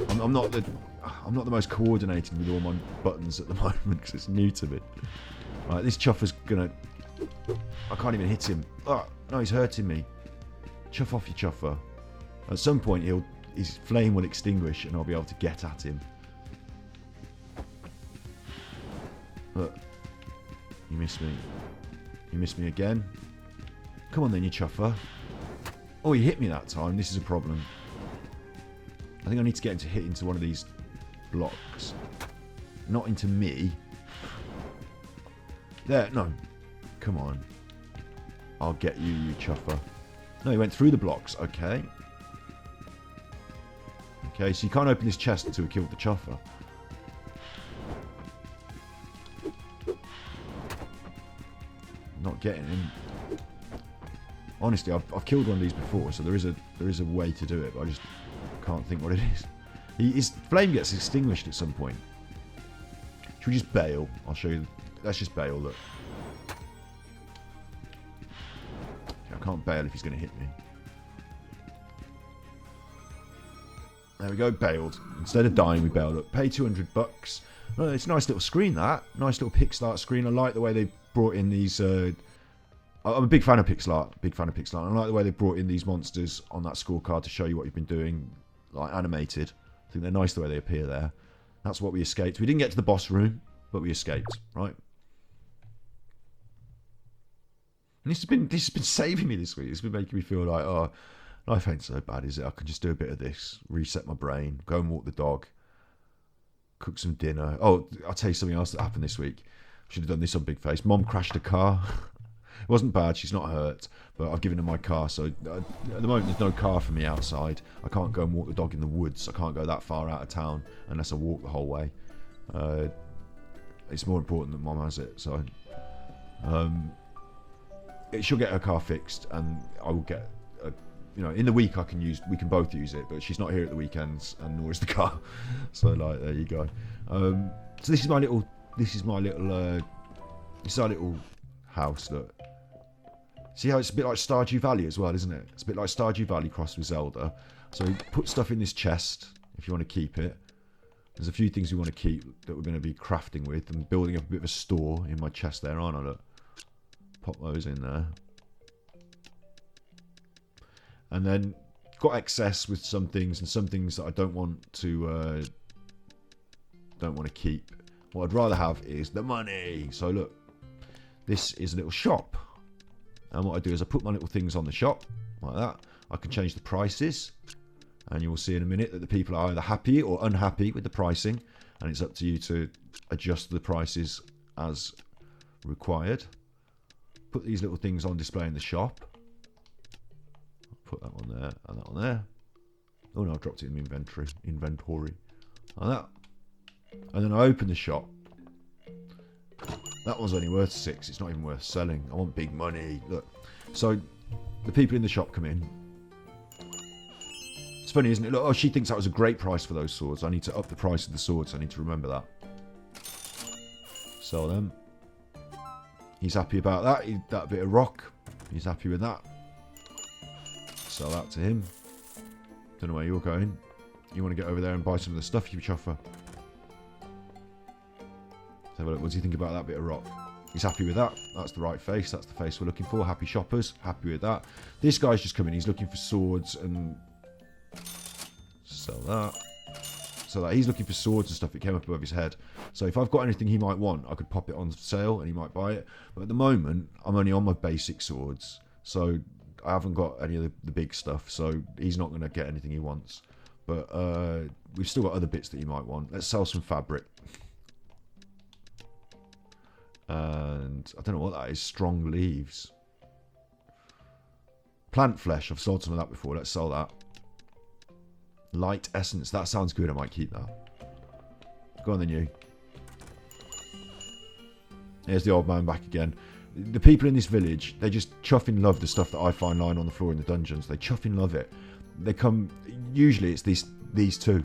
I'm not the most coordinated with all my buttons at the moment because it's new to me. Right, this chuffer's gonna. I can't even hit him. Oh, no, he's hurting me. Chuff off your chuffer. At some point, his flame will extinguish, and I'll be able to get at him. Look, you missed me. You missed me again. Come on then, you chuffer. Oh, he hit me that time. This is a problem. I think I need to get him to hit into one of these blocks. Not into me. There, no. Come on. I'll get you, you chuffer. No, he went through the blocks. Okay. Okay, so you can't open this chest until we killed the chuffer. Not getting him. Honestly, I've killed one of these before, so there is a way to do it, but I just can't think what it is. His flame gets extinguished at some point. Should we just bail? I'll show you. Let's just bail. Look. Okay, I can't bail if he's going to hit me. There we go, bailed. Instead of dying, we bailed. Look, pay $200. Oh, it's a nice little screen, that. Nice little Pixlart screen. I like the way they brought in these... I'm a big fan of Pixlart. I like the way they brought in these monsters on that scorecard to show you what you've been doing, like animated. I think they're nice the way they appear there. That's what we escaped. We didn't get to the boss room, but we escaped, right? And this has been saving me this week. It's been making me feel like, oh, life ain't so bad, is it? I can just do a bit of this, reset my brain, go and walk the dog, cook some dinner. Oh, I'll tell you something else that happened this week. Should have done this on Big Face. Mom crashed a car. It wasn't bad. She's not hurt, but I've given her my car. So at the moment, there's no car for me outside. I can't go and walk the dog in the woods. I can't go that far out of town unless I walk the whole way. It's more important that Mom has it. So She'll get her car fixed, and I will get. In the week we can both use it, but she's not here at the weekends, and nor is the car. So like, there you go. So this is our little house. Look, see how it's a bit like Stardew Valley as well, isn't it? It's a bit like Stardew Valley crossed with Zelda. So we put stuff in this chest if you want to keep it. There's a few things we want to keep that we're going to be crafting with. I'm building up a bit of a store in my chest there, aren't I? Look, pop those in there. And then got excess with some things, and some things that I don't want to keep. What I'd rather have is the money. So look, this is a little shop, and what I do is I put my little things on the shop like that. I can change the prices, and you will see in a minute that the people are either happy or unhappy with the pricing, and it's up to you to adjust the prices as required. Put these little things on display in the shop. Put that one there and that one there. Oh no, I've dropped it in my inventory. Like that. And then I open the shop. That one's only worth 6. It's not even worth selling. I want big money. Look. So the people in the shop come in. It's funny, isn't it? Look, oh, she thinks that was a great price for those swords. I need to up the price of the swords. I need to remember that. Sell them. He's happy about that. That bit of rock. He's happy with that. Sell that to him. Don't know where you're going. You want to get over there and buy some of the stuff you chuffer. So what does he think about that bit of rock? He's happy with that. That's the right face. That's the face we're looking for. Happy shoppers. Happy with that. This guy's just come in. He's looking for swords and sell that. So that he's looking for swords and stuff. It came up above his head. So if I've got anything he might want, I could pop it on sale and he might buy it. But at the moment, I'm only on my basic swords. So I haven't got any of the big stuff, so he's not going to get anything he wants. But we've still got other bits that he might want. Let's sell some fabric. And I don't know what that is. Strong leaves. Plant flesh. I've sold some of that before. Let's sell that. Light essence. That sounds good. I might keep that. Go on then, you. Here's the old man back again. The people in this village, they just chuffing love the stuff that I find lying on the floor in the dungeons. They chuffing love it. They come, usually it's these two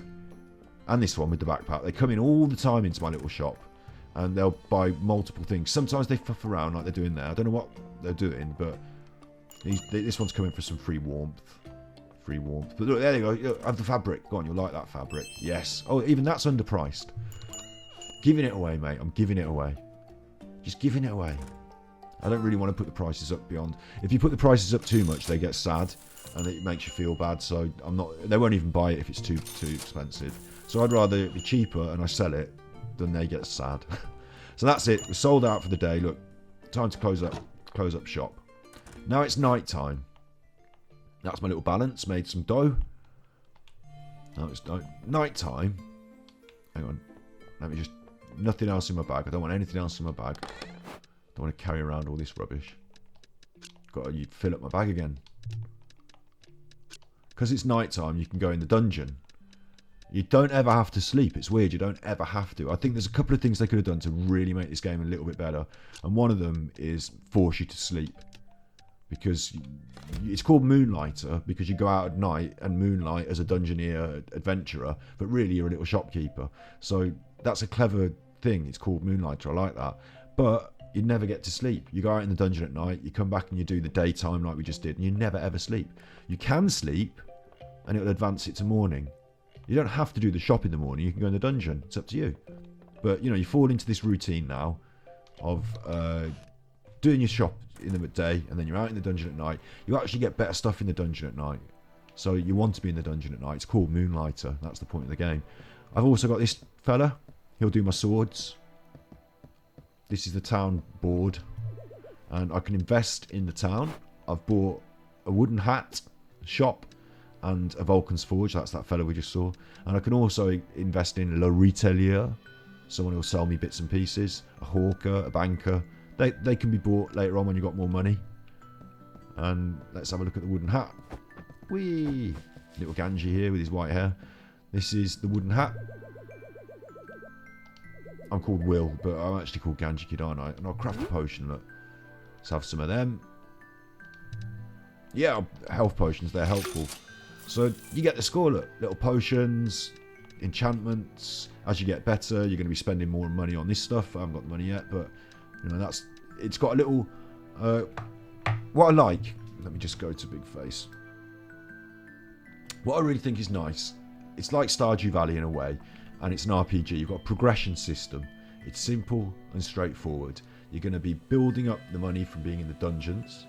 and this one with the backpack. They come in all the time into my little shop and they'll buy multiple things. Sometimes they fuff around like they're doing there. I don't know what they're doing, but this one's coming for some free warmth. Free warmth. But look, there you go. Look, have the fabric. Go on, you'll like that fabric. Yes. Oh, even that's underpriced. Giving it away, mate. I'm giving it away. Just giving it away. I don't really want to put the prices up beyond. If you put the prices up too much, they get sad, and it makes you feel bad. So I'm not. They won't even buy it if it's too expensive. So I'd rather it be cheaper and I sell it than they get sad. So that's it. We're sold out for the day. Look, time to close up shop. Now it's night time. That's my little balance. Made some dough. Now it's night time. Hang on. Let me just. Nothing else in my bag. I don't want anything else in my bag. Don't want to carry around all this rubbish. Got to fill up my bag again. Because it's night time, you can go in the dungeon. You don't ever have to sleep. It's weird. You don't ever have to. I think there's a couple of things they could have done to really make this game a little bit better. And one of them is force you to sleep. Because it's called Moonlighter because you go out at night and moonlight as a dungeoneer adventurer. But really you're a little shopkeeper. So that's a clever thing. It's called Moonlighter. I like that. But you never get to sleep. You go out in the dungeon at night, you come back and you do the daytime like we just did, and you never ever sleep. You can sleep, and it'll advance it to morning. You don't have to do the shop in the morning, you can go in the dungeon. It's up to you. But, you fall into this routine now of doing your shop in the day, and then you're out in the dungeon at night. You actually get better stuff in the dungeon at night. So you want to be in the dungeon at night. It's called Moonlighter. That's the point of the game. I've also got this fella. He'll do my swords. This is the town board, and I can invest in the town. I've bought a wooden hat shop and a Vulcan's Forge. That's that fella we just saw. And I can also invest in Le Retailer. Someone will sell me bits and pieces. A hawker, a banker. They can be bought later on when you've got more money. And let's have a look at the wooden hat. Whee! Little Ganji here with his white hair. This is the wooden hat. I'm called Will, but I'm actually called Ganji Kid, aren't I? And I'll craft a potion, look. Let's have some of them. Yeah, health potions, they're helpful. So you get the score, look. Little potions, enchantments. As you get better, you're going to be spending more money on this stuff. I haven't got the money yet, but it's got a little... what I like... Let me just go to Big Face. What I really think is nice, it's like Stardew Valley in a way, and it's an RPG. You've got a progression system. It's simple and straightforward. You're going to be building up the money from being in the dungeons.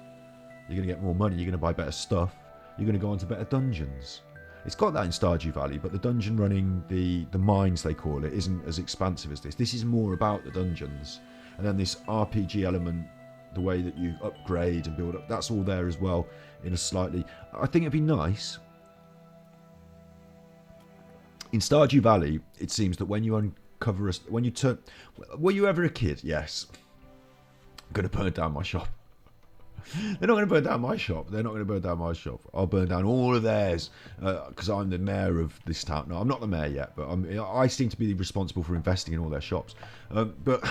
You're going to get more money. You're going to buy better stuff. You're going to go on to better dungeons. It's got that in Stardew Valley, but the dungeon running, the mines they call it, isn't as expansive as this. This is more about the dungeons. And then this RPG element, the way that you upgrade and build up, that's all there as well in a slightly... I think it'd be nice. In Stardew Valley, it seems that when you uncover when you turn... Were you ever a kid? Yes. I'm going to burn down my shop. They're not going to burn down my shop. They're not going to burn down my shop. I'll burn down all of theirs because I'm the mayor of this town. No, I'm not the mayor yet, but I seem to be responsible for investing in all their shops. But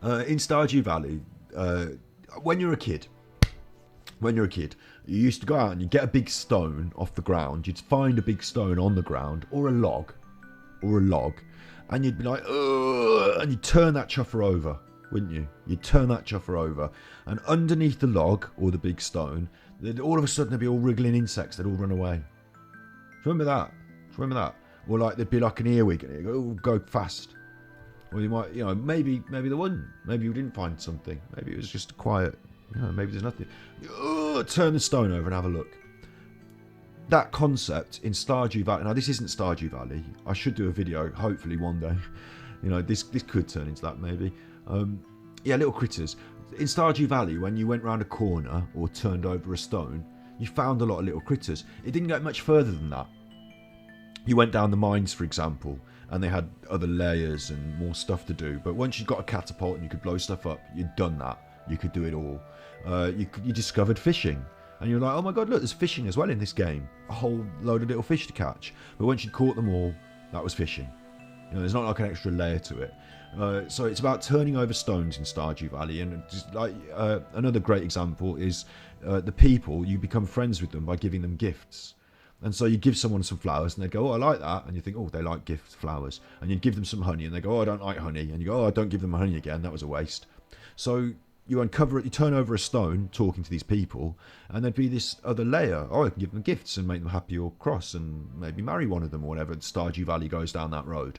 in Stardew Valley, when you're a kid, you used to go out and you'd get a big stone off the ground. You'd find a big stone on the ground or a log, and you'd be like, ugh, and you'd turn that chuffer over. Wouldn't you? You'd turn that chuffer over, and underneath the log or the big stone, all of a sudden there'd be all wriggling insects. They'd all run away. Do you remember that? Or like there'd be like an earwig, and it'd go fast. Or you might, maybe there wasn't. Maybe you didn't find something. Maybe it was just quiet. Maybe there's nothing. Turn the stone over and have a look. That concept in Stardew Valley. Now this isn't Stardew Valley. I should do a video, hopefully one day. This could turn into that maybe. Little critters. In Stardew Valley, when you went round a corner or turned over a stone, you found a lot of little critters. It didn't get much further than that. You went down the mines, for example, and they had other layers and more stuff to do. But once you got a catapult and you could blow stuff up, you'd done that. You could do it all. You discovered fishing. And you're like, oh my god, look, there's fishing as well in this game. A whole load of little fish to catch. But once you caught them all, that was fishing. There's not like an extra layer to it. So it's about turning over stones in Stardew Valley, and just like another great example is the people. You become friends with them by giving them gifts, and so you give someone some flowers, and they go, "Oh, I like that," and you think, "Oh, they like gift flowers," and you give them some honey, and they go, "Oh, I don't like honey," and you go, "Oh, I don't give them honey again. That was a waste." So you uncover it, you turn over a stone, talking to these people, and there'd be this other layer. Oh, I can give them gifts and make them happy or cross, and maybe marry one of them or whatever. Stardew Valley goes down that road.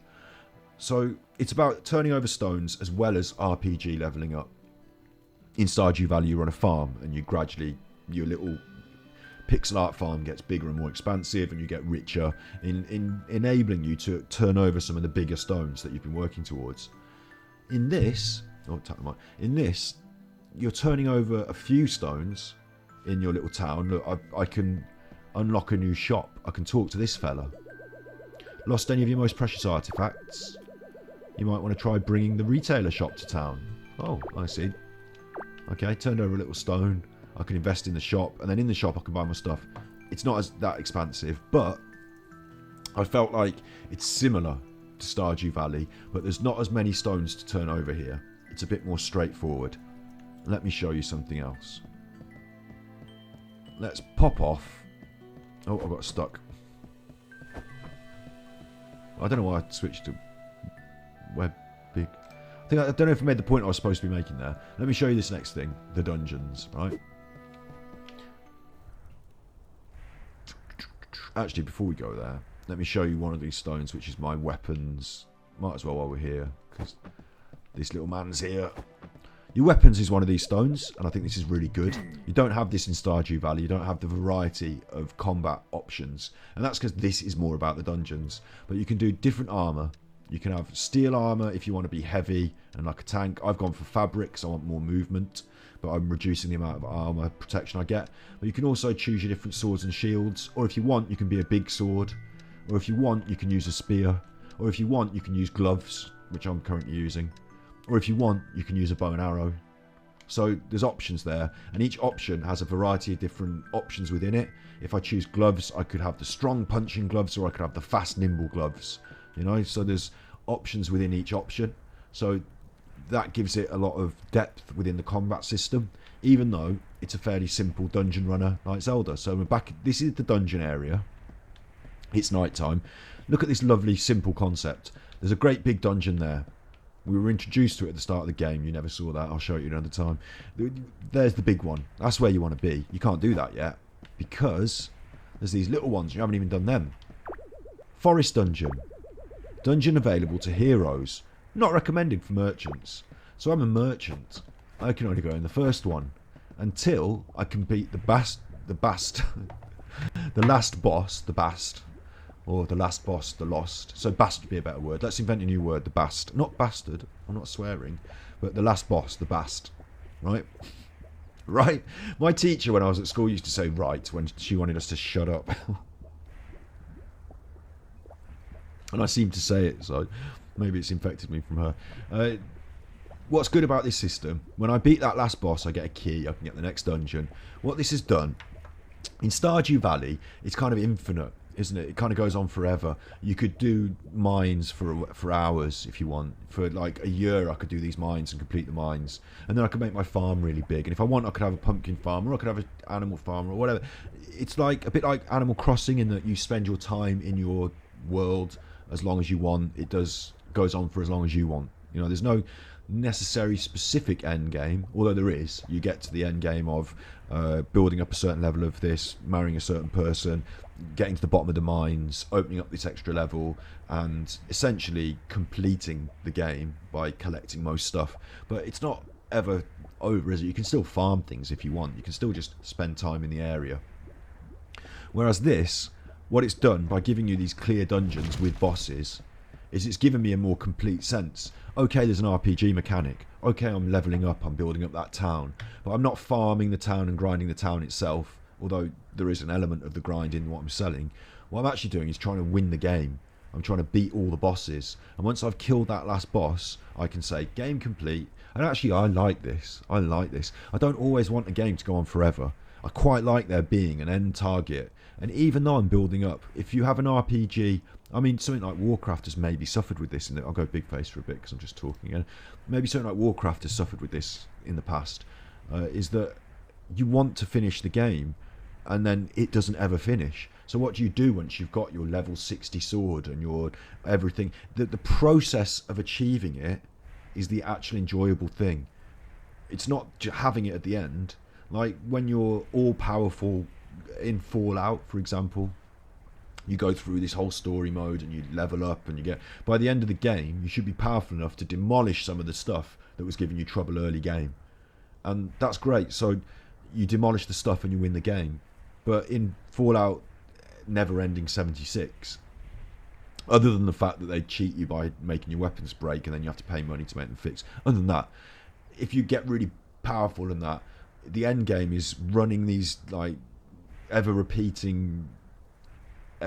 So it's about turning over stones as well as RPG leveling up. In Stardew Valley, you run a farm, and you gradually, your little pixel art farm gets bigger and more expansive, and you get richer in enabling you to turn over some of the bigger stones that you've been working towards. In this, you're turning over a few stones in your little town. Look, I can unlock a new shop. I can talk to this fella. Lost any of your most precious artifacts? You might want to try bringing the retailer shop to town. Oh, I see. Okay, turned over a little stone. I can invest in the shop, and then in the shop I can buy my stuff. It's not that expansive, but I felt like it's similar to Stardew Valley, but there's not as many stones to turn over here. It's a bit more straightforward. Let me show you something else. Let's pop off. Oh, I got stuck. I don't know why I switched to web big. I don't know if I made the point I was supposed to be making there. Let me show you this next thing. The dungeons, right? Actually, before we go there, let me show you one of these stones, which is my weapons. Might as well while we're here, because this little man's here. Your weapons is one of these stones, and I think this is really good. You don't have this in Stardew Valley. You don't have the variety of combat options, and that's because this is more about the dungeons. But you can do different armor. You can have steel armor if you want to be heavy and like a tank. I've gone for fabric because I want more movement, but I'm reducing the amount of armor protection I get. But you can also choose your different swords and shields, or if you want, you can be a big sword, or if you want, you can use a spear, or if you want, you can use gloves, which I'm currently using. Or if you want, you can use a bow and arrow. So there's options there, and each option has a variety of different options within it. If I choose gloves, I could have the strong punching gloves, or I could have the fast nimble gloves. So there's options within each option. So that gives it a lot of depth within the combat system, even though it's a fairly simple dungeon runner like Zelda. So we're back. This is the dungeon area. It's night time. Look at this lovely simple concept. There's a great big dungeon there. We were introduced to it at the start of the game. You never saw that. I'll show it you another time. There's the big one. That's where you want to be. You can't do that yet because there's these little ones. You haven't even done them. Forest dungeon. Dungeon available to heroes. Not recommended for merchants. So I'm a merchant. I can only go in the first one until I can beat the last boss, the Bast, or the last boss, the Lost. So Bast would be a better word. Let's invent a new word, the Bast. Not bastard, I'm not swearing, but the last boss, the Bast. Right? Right? My teacher when I was at school used to say right when she wanted us to shut up. And I seem to say it, so maybe it's infected me from her. What's good about this system, when I beat that last boss, I get a key, I can get the next dungeon. What this has done, in Stardew Valley, it's kind of infinite, isn't it? It kind of goes on forever. You could do mines for hours if you want. For like a year, I could do these mines and complete the mines. And then I could make my farm really big. And if I want, I could have a pumpkin farm, or I could have an animal farm, or whatever. It's like a bit like Animal Crossing in that you spend your time in your world as long as you want. It goes on for as long as you want. You know, there's no necessary specific end game, although there is. You get to the end game of building up a certain level of this, marrying a certain person, getting to the bottom of the mines, opening up this extra level, and essentially completing the game by collecting most stuff. But it's not ever over, is it? You can still farm things if you want. You can still just spend time in the area. Whereas this, what it's done by giving you these clear dungeons with bosses is it's given me a more complete sense. Okay, there's an RPG mechanic. Okay, I'm leveling up, I'm building up that town. But I'm not farming the town and grinding the town itself, although there is an element of the grind in what I'm selling. What I'm actually doing is trying to win the game. I'm trying to beat all the bosses. And once I've killed that last boss, I can say, game complete. And actually, I like this. I like this. I don't always want a game to go on forever. I quite like there being an end target. And even though I'm building up, if you have an RPG, I mean, something like Warcraft has maybe suffered with this. I'll go big face for a bit because I'm just talking again. Maybe something like Warcraft has suffered with this in the past, is that you want to finish the game and then it doesn't ever finish. So what do you do once you've got your level 60 sword and your everything? The process of achieving it is the actual enjoyable thing. It's not having it at the end. Like when you're all powerful in Fallout, for example, you go through this whole story mode and you level up and you get, by the end of the game, you should be powerful enough to demolish some of the stuff that was giving you trouble early game. And that's great. So you demolish the stuff and you win the game. But in Fallout Never-Ending 76, other than the fact that they cheat you by making your weapons break and then you have to pay money to make them fix, other than that, if you get really powerful in that, the end game is running these like ever repeating,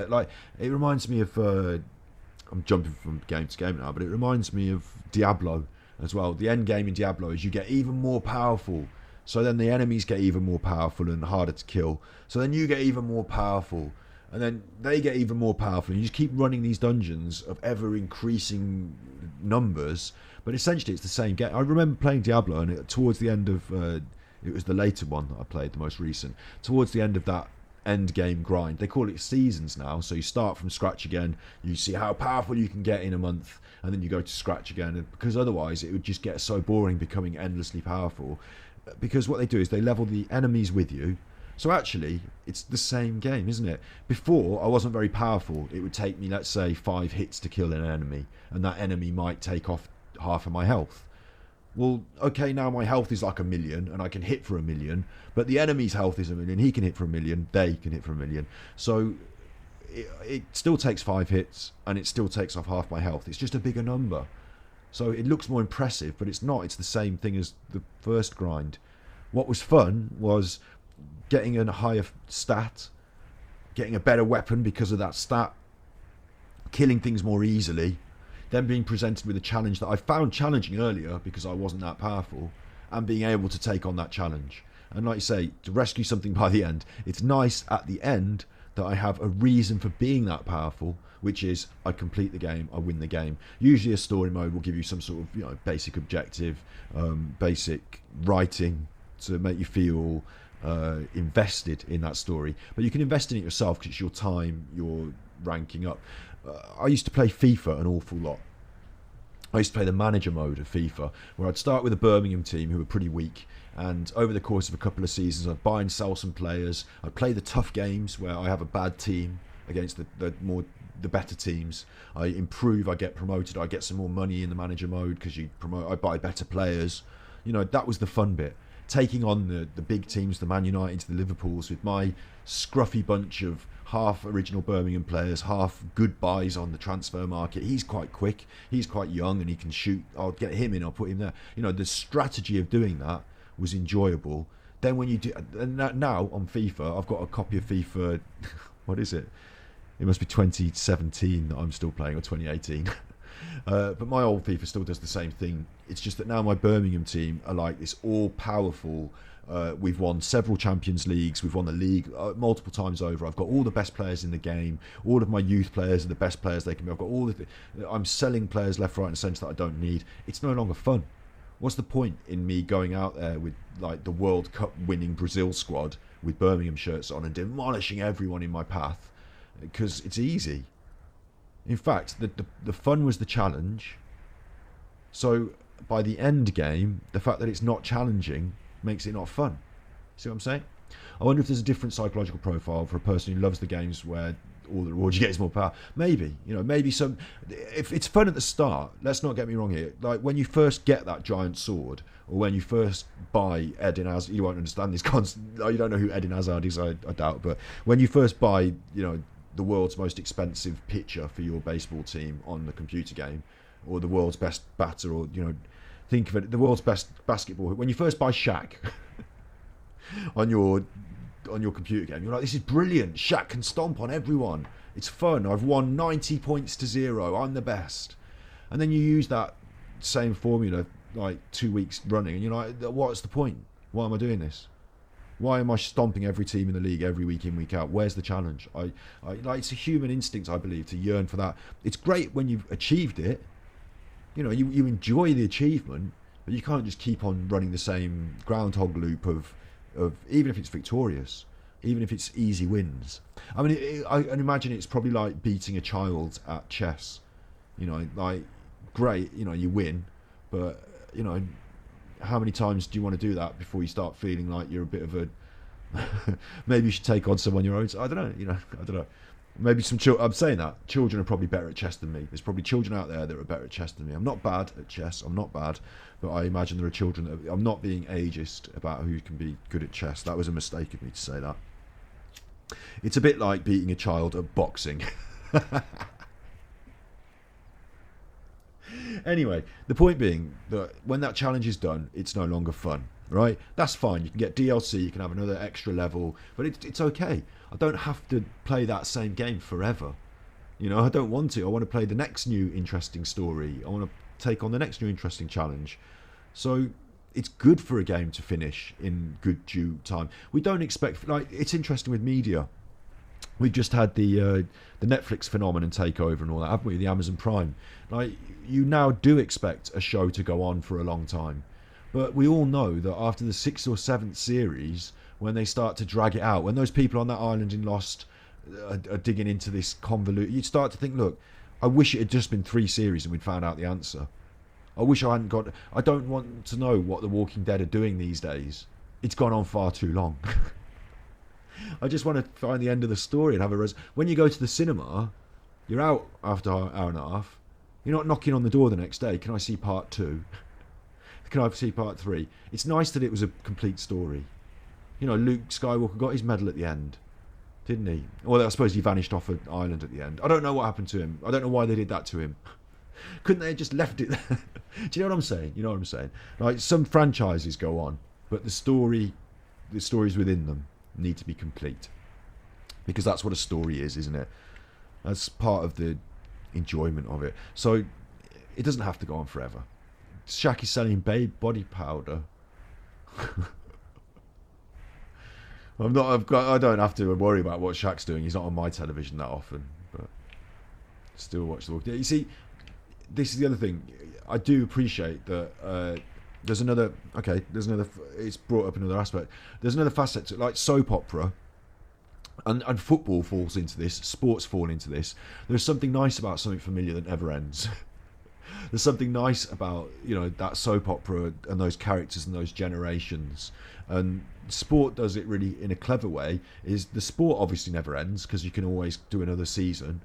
like it reminds me of I'm jumping from game to game now, but it reminds me of Diablo as well. The end game in Diablo is you get even more powerful, so then the enemies get even more powerful and harder to kill, so then you get even more powerful, and then they get even more powerful, and you just keep running these dungeons of ever increasing numbers. But essentially it's the same game. I remember playing Diablo, and towards the end of it was the later one that I played, the most recent, towards the end of that end game grind, they call it seasons now, so you start from scratch again, you see how powerful you can get in a month, and then you go to scratch again, and because otherwise it would just get so boring becoming endlessly powerful. Because what they do is they level the enemies with you, so actually it's the same game, isn't it? Before, I wasn't very powerful. It would take me, let's say, 5 hits to kill an enemy, and that enemy might take off half of my health. Well, okay, now my health is like 1,000,000 and I can hit for 1,000,000, but the enemy's health is 1,000,000, he can hit for 1,000,000, they can hit for 1,000,000. So it still takes 5 hits and it still takes off half my health. It's just a bigger number. So it looks more impressive, but it's not. It's the same thing as the first grind. What was fun was getting a higher stat, getting a better weapon because of that stat, killing things more easily, then being presented with a challenge that I found challenging earlier because I wasn't that powerful, and being able to take on that challenge. And like you say, to rescue something by the end, it's nice at the end that I have a reason for being that powerful, which is I complete the game, I win the game. Usually a story mode will give you some sort of basic objective, basic writing to make you feel invested in that story. But you can invest in it yourself because it's your time, you're ranking up. I used to play FIFA an awful lot. I used to play the manager mode of FIFA, where I'd start with a Birmingham team who were pretty weak, and over the course of a couple of seasons I'd buy and sell some players. I'd play the tough games where I have a bad team against the better teams. I improve, I get promoted, I get some more money in the manager mode because I buy better players. That was the fun bit. Taking on the big teams, the Man Uniteds, the Liverpools, with my scruffy bunch of half original Birmingham players, half good buys on the transfer market. He's quite quick, he's quite young, and he can shoot. I'll get him in, I'll put him there. The strategy of doing that was enjoyable. Then when you do, and now on FIFA, I've got a copy of FIFA, what is it? It must be 2017 that I'm still playing, or 2018. But my old FIFA still does the same thing. It's just that now my Birmingham team are like this all-powerful. We've won several Champions Leagues. We've won the league multiple times over. I've got all the best players in the game. All of my youth players are the best players they can be. I've got all I'm selling players left, right, and centre that I don't need. It's no longer fun. What's the point in me going out there with like the World Cup winning Brazil squad with Birmingham shirts on and demolishing everyone in my path? Because it's easy. In fact, the fun was the challenge. So by the end game, the fact that it's not challenging makes it not fun. See what I'm saying? I wonder if there's a different psychological profile for a person who loves the games where all the rewards you get is more power. Maybe, maybe some. If it's fun at the start, let's not get me wrong here. Like when you first get that giant sword, or when you first buy Eden Hazard, you won't understand this concept. You don't know who Eden Hazard is, I doubt. But when you first buy, the world's most expensive pitcher for your baseball team on the computer game, or the world's best batter, or think of it, the world's best basketball. When you first buy Shaq on your computer game, you're like, this is brilliant. Shaq can stomp on everyone. It's fun. I've won 90 points to 0. I'm the best. And then you use that same formula like 2 weeks running, and you're like, what's the point? Why am I doing this? Why am I stomping every team in the league every week in, week out? Where's the challenge? I it's a human instinct, I believe, to yearn for that. It's great when you've achieved it. You enjoy the achievement, but you can't just keep on running the same groundhog loop of even if it's victorious, even if it's easy wins. I mean, I imagine it's probably like beating a child at chess. Like, great, you win, but, how many times do you want to do that before you start feeling like you're a bit of a maybe you should take on someone your own? I don't know. I don't know. Maybe some children. I'm saying that children are probably better at chess than me. There's probably children out there that are better at chess than me. I'm not bad at chess. I'm not bad, but I imagine there are children that. I'm not being ageist about who can be good at chess. That was a mistake of me to say that. It's a bit like beating a child at boxing. Anyway, the point being that when that challenge is done, it's no longer fun, right? That's fine. You can get DLC, you can have another extra level, but it's okay. I don't have to play that same game forever. I don't want to. I want to play the next new interesting story. I want to take on the next new interesting challenge. So it's good for a game to finish in good due time. We don't expect, it's interesting with media. We've just had the Netflix phenomenon take over and all that, haven't we? The Amazon Prime. You now do expect a show to go on for a long time. But we all know that after the 6th or 7th series, when they start to drag it out, when those people on that island in Lost are digging into this convoluted, you start to think, look, I wish it had just been 3 series and we'd found out the answer. I wish I hadn't got... I don't want to know what The Walking Dead are doing these days. It's gone on far too long. I just want to find the end of the story and have a... When you go to the cinema, you're out after an hour and a half. You're not knocking on the door the next day. Can I see part 2? Can I see part 3? It's nice that it was a complete story. Luke Skywalker got his medal at the end, didn't he? Well, I suppose he vanished off an island at the end. I don't know what happened to him. I don't know why they did that to him. Couldn't they have just left it there? Do you know what I'm saying? You know what I'm saying? Like, some franchises go on, but the stories within them need to be complete. Because that's what a story is, isn't it? That's part of the enjoyment of it. So it doesn't have to go on forever. Shaq is selling babe body powder. I don't have to worry about what Shaq's doing. He's not on my television that often, but still watch the Walking Dead. You see, this is the other thing. I do appreciate that. There's another. Okay, there's another. It's brought up another aspect. There's another facet to like soap opera. And football falls into this. Sports fall into this. There's something nice about something familiar that never ends. There's something nice about that soap opera and those characters and those generations. And sport does it really in a clever way. Is the sport obviously never ends because you can always do another season,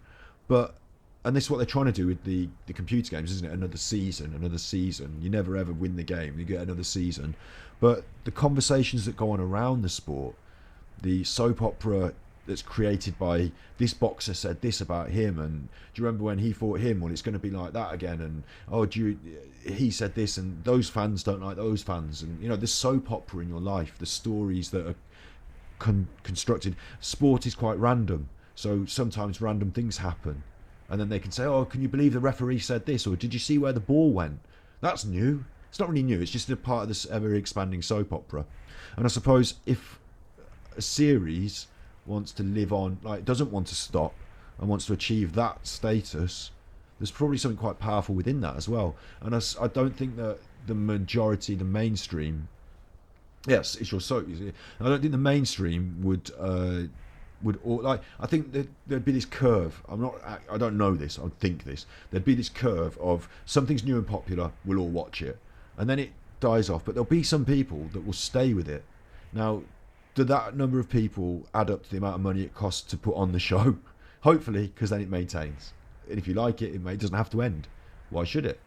and this is what they're trying to do with the computer games, isn't it? Another season. You never ever win the game. You get another season. But the conversations that go on around the sport, the soap opera that's created by this boxer said this about him, and do you remember when he fought him? Well, it's going to be like that again, and he said this, and those fans don't like those fans, and the soap opera in your life, the stories that are constructed. Sport is quite random, so sometimes random things happen, and then they can say, oh, can you believe the referee said this, or did you see where the ball went? That's new. It's not really new, it's just a part of this ever expanding soap opera. And I suppose if a series wants to live on, like doesn't want to stop and wants to achieve that status, there's probably something quite powerful within that as well. And I don't think that the majority, the mainstream, yes, it's your soap. I don't think the mainstream would like. I think that there'd be this curve. I don't know this. I think this. There'd be this curve of something's new and popular. We'll all watch it, and then it dies off. But there'll be some people that will stay with it. Now, do that number of people add up to the amount of money it costs to put on the show? Hopefully, because then it maintains. And if you like it, it doesn't have to end. Why should it?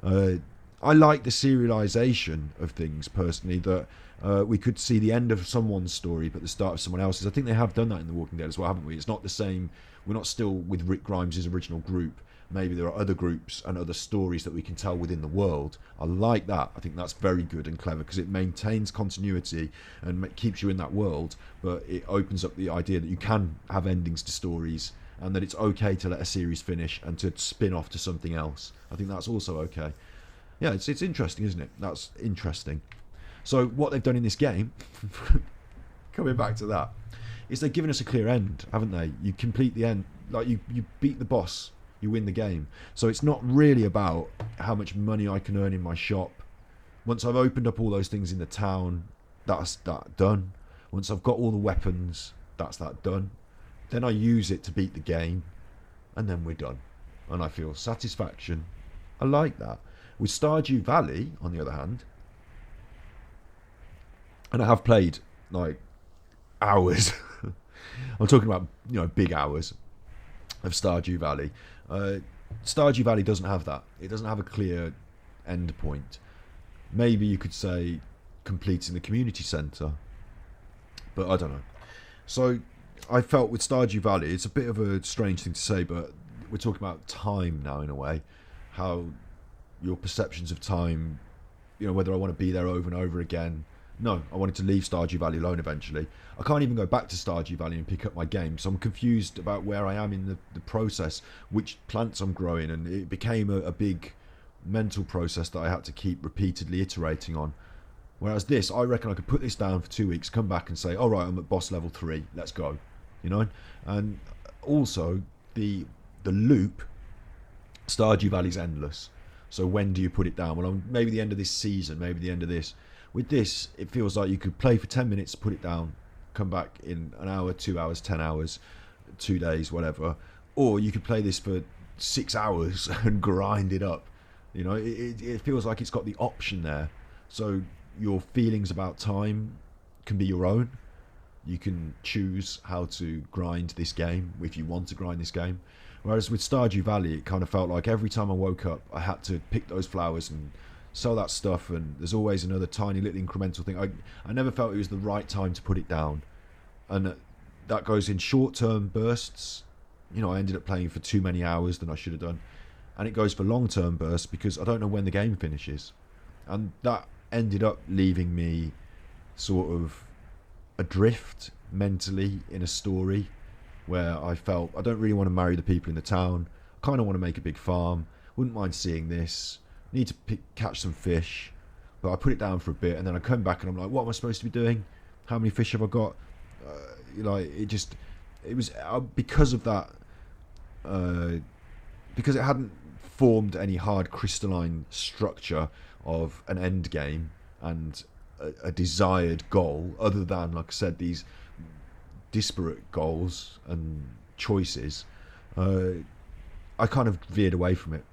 I like the serialization of things personally, that we could see the end of someone's story but the start of someone else's. I think they have done that in The Walking Dead as well, haven't we? It's not the same. We're not still with Rick Grimes' original group. Maybe there are other groups and other stories that we can tell within the world. I like that. I think that's very good and clever because it maintains continuity and keeps you in that world, but it opens up the idea that you can have endings to stories and that it's okay to let a series finish and to spin off to something else. I think that's also okay. Yeah, it's interesting, isn't it? That's interesting. So what they've done in this game, coming back to that, is they've given us a clear end, haven't they? You complete the end, like you beat the boss, you win the game. So it's not really about how much money I can earn in my shop. Once I've opened up all those things in the town, that's that done. Once I've got all the weapons, that's that done. Then I use it to beat the game, and then we're done. And I feel satisfaction. I like that. With Stardew Valley, on the other hand, and I have played like hours. I'm talking about big hours of Stardew Valley. Stardew Valley doesn't have that. It doesn't have a clear end point. Maybe you could say completing the community centre, but I don't know. So I felt with Stardew Valley, it's a bit of a strange thing to say, but we're talking about time now in a way, how your perceptions of time, whether I want to be there over and over again. No, I wanted to leave Stardew Valley alone eventually. I can't even go back to Stardew Valley and pick up my game, so I'm confused about where I am in the process, which plants I'm growing, and it became a big mental process that I had to keep repeatedly iterating on. Whereas this, I reckon I could put this down for 2 weeks, come back and say, all right, I'm at boss level 3, let's go. And also the loop, Stardew Valley's endless. So when do you put it down? Well, maybe the end of this season, maybe the end of this. With this, it feels like you could play for 10 minutes, put it down, come back in an hour, 2 hours, 10 hours, 2 days, whatever. Or you could play this for 6 hours and grind it up. It feels like it's got the option there. So your feelings about time can be your own. You can choose how to grind this game if you want to grind this game. Whereas with Stardew Valley, it kind of felt like every time I woke up, I had to pick those flowers and sell that stuff, and there's always another tiny little incremental thing. I never felt it was the right time to put it down, and that goes in short-term bursts. I ended up playing for too many hours than I should have done, and it goes for long-term bursts because I don't know when the game finishes, and that ended up leaving me sort of adrift mentally in a story where I felt I don't really want to marry the people in the town. I kind of want to make a big farm. Wouldn't mind seeing this. Need to catch some fish, but I put it down for a bit, and then I come back and I'm like, what am I supposed to be doing? How many fish have I got? It was because of that, because it hadn't formed any hard crystalline structure of an end game and a desired goal, other than, like I said, these disparate goals and choices. I kind of veered away from it,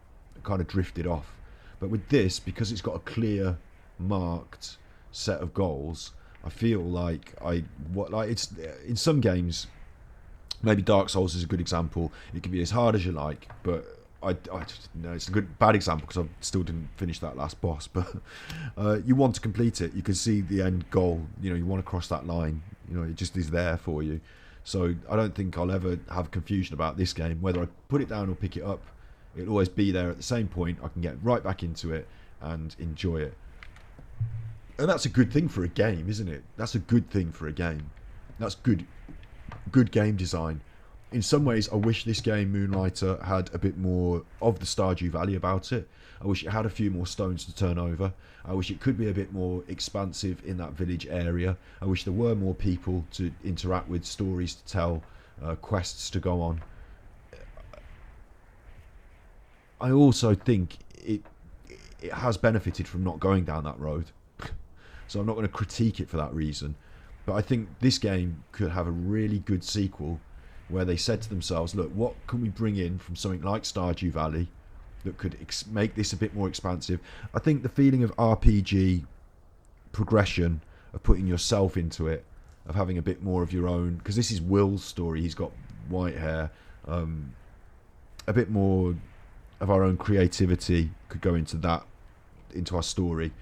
kind of drifted off. But with this, because it's got a clear, marked set of goals, I feel like it's in some games. Maybe Dark Souls is a good example. It can be as hard as you like, but I just, no, it's a bad example because I still didn't finish that last boss. But you want to complete it. You can see the end goal. You want to cross that line. It just is there for you. So I don't think I'll ever have confusion about this game. Whether I put it down or pick it up, it'll always be there at the same point. I can get right back into it and enjoy it. And that's a good thing for a game, isn't it? That's a good thing for a game. That's good game design. In some ways, I wish this game, Moonlighter, had a bit more of the Stardew Valley about it. I wish it had a few more stones to turn over. I wish it could be a bit more expansive in that village area. I wish there were more people to interact with, stories to tell, quests to go on. I also think it has benefited from not going down that road. So I'm not going to critique it for that reason. But I think this game could have a really good sequel where they said to themselves, look, what can we bring in from something like Stardew Valley that could make this a bit more expansive? I think the feeling of RPG progression, of putting yourself into it, of having a bit more of your own, because this is Will's story, he's got white hair, a bit more of our own creativity could go into that, into our story.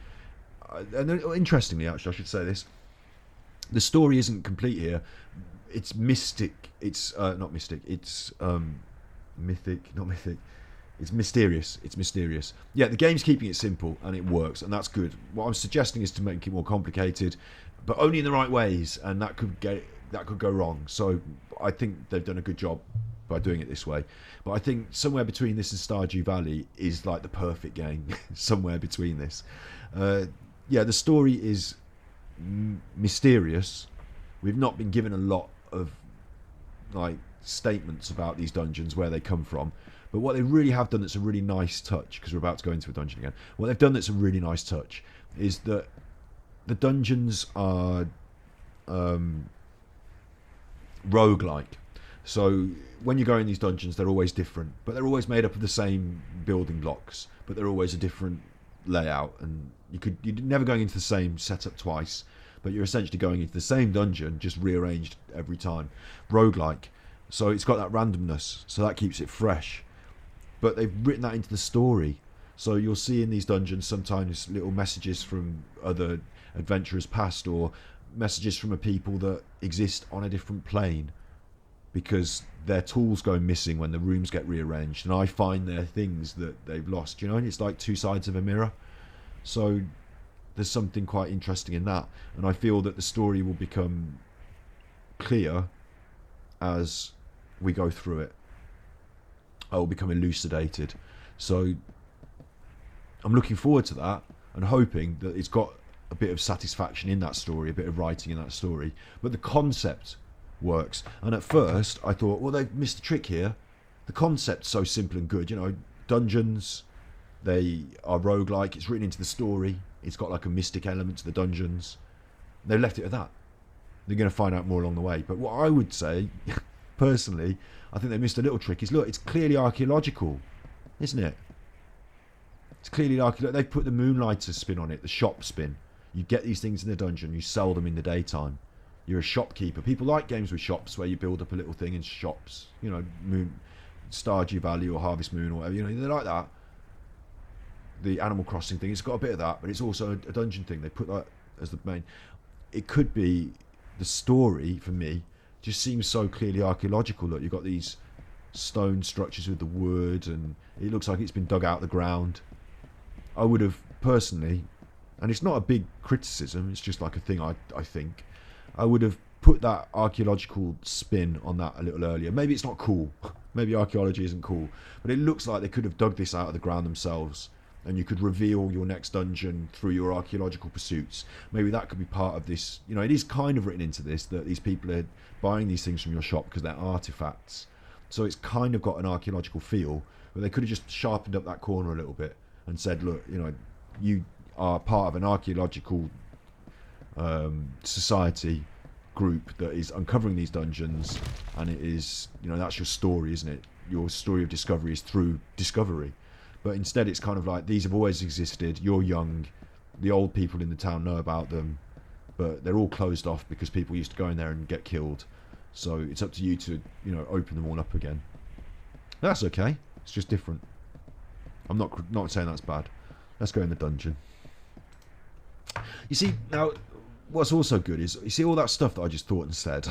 And interestingly, actually, I should say this, the story isn't complete here. It's mystic. It's not mystic. It's mythic, not mythic. It's mysterious. It's mysterious. Yeah, the game's keeping it simple and it works, and that's good. What I'm suggesting is to make it more complicated, but only in the right ways, and that could go wrong. So I think they've done a good job by doing it this way. But I think somewhere between this and Stardew Valley is like the perfect game. Somewhere between this. Yeah, the story is mysterious. We've not been given a lot of like statements about these dungeons, where they come from, but what they really have done that's a really nice touch, because we're about to go into a dungeon again, what they've done that's a really nice touch is that the dungeons are roguelike. So when you go in these dungeons, they're always different, but they're always made up of the same building blocks, but they're always a different layout, and you're never going into the same setup twice, but you're essentially going into the same dungeon, just rearranged every time. Roguelike. So it's got that randomness, so that keeps it fresh. But they've written that into the story. So you'll see in these dungeons sometimes little messages from other adventurers past, or messages from a people that exist on a different plane, because their tools go missing when the rooms get rearranged, and I find their things that they've lost, and it's like two sides of a mirror. So there's something quite interesting in that, and I feel that the story will become clear as we go through it. I will become elucidated. So I'm looking forward to that, and hoping that it's got a bit of satisfaction in that story, a bit of writing in that story, but the concept works. And at first I thought, well, they've missed a trick here. The concept's so simple and good, dungeons, they are roguelike, it's written into the story, it's got like a mystic element to the dungeons. They left it at that. They're going to find out more along the way. But what I would say, personally, I think they missed a little trick, is look, it's clearly archaeological, isn't it? It's clearly archaeological. They've put the Moonlighter spin on it, the shop spin. You get these things in the dungeon, you sell them in the daytime. You're a shopkeeper. People like games with shops where you build up a little thing in shops. Stardew Valley or Harvest Moon or whatever. They like that. The Animal Crossing thing, it's got a bit of that, but it's also a dungeon thing. They put that as the main. It could be the story, for me, just seems so clearly archaeological. Look, you've got these stone structures with the wood, and it looks like it's been dug out of the ground. I would have, personally, and it's not a big criticism, it's just like a thing I think, I would have put that archaeological spin on that a little earlier. Maybe it's not cool. Maybe archaeology isn't cool. But it looks like they could have dug this out of the ground themselves and you could reveal your next dungeon through your archaeological pursuits. Maybe that could be part of this. You know, it is kind of written into this that these people are buying these things from your shop because they're artifacts. So it's kind of got an archaeological feel, but they could have just sharpened up that corner a little bit and said, look, you know, you are part of an archaeological society group that is uncovering these dungeons, and it is, you know, that's your story, isn't it? Your story of discovery is through discovery. But instead it's kind of like, these have always existed, you're young, the old people in the town know about them, but they're all closed off because people used to go in there and get killed. So it's up to you to, you know, open them all up again. That's okay, it's just different. I'm not saying that's bad. Let's go in the dungeon. You see, now what's also good is, you see all that stuff that I just thought and said.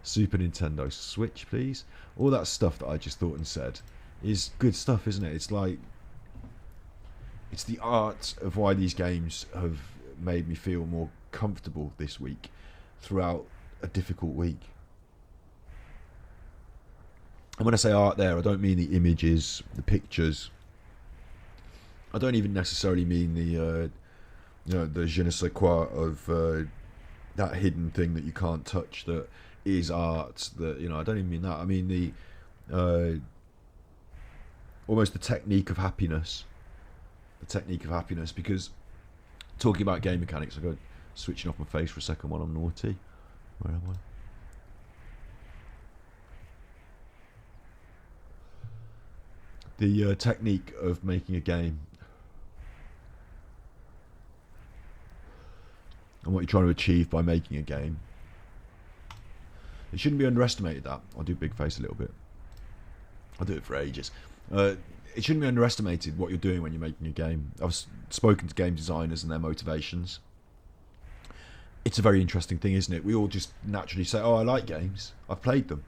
Super Nintendo Switch, please. All that stuff that I just thought and said is good stuff, isn't it? It's like, it's the art of why these games have made me feel more comfortable this week throughout a difficult week. And when I say art there, I don't mean the images, the pictures. I don't even necessarily mean the you know, the je ne sais quoi of that hidden thing that you can't touch that is art. That, you know, I don't even mean that. I mean the almost the technique of happiness. The technique of happiness, because talking about game mechanics, I go switching off my face for a second while I'm naughty. Where am I? The technique of making a game and what you're trying to achieve by making a game. It shouldn't be underestimated, that. I'll do big face a little bit. I'll do it for ages. It shouldn't be underestimated what you're doing when you're making a game. I've spoken to game designers and their motivations. It's a very interesting thing, isn't it? We all just naturally say, oh, I like games. I've played them.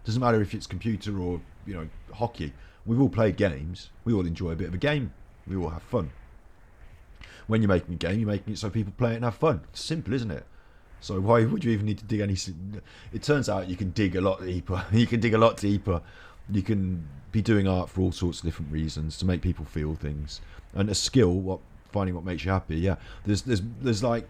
Doesn't matter if it's computer or, you know, hockey. We've all played games. We all enjoy a bit of a game. We all have fun. When you're making a game, you're making it so people play it and have fun. It's simple, isn't it? So why would you even need to dig any... It turns out you can dig a lot deeper. You can dig a lot deeper. You can be doing art for all sorts of different reasons, to make people feel things. And a skill, finding what makes you happy, yeah. There's like...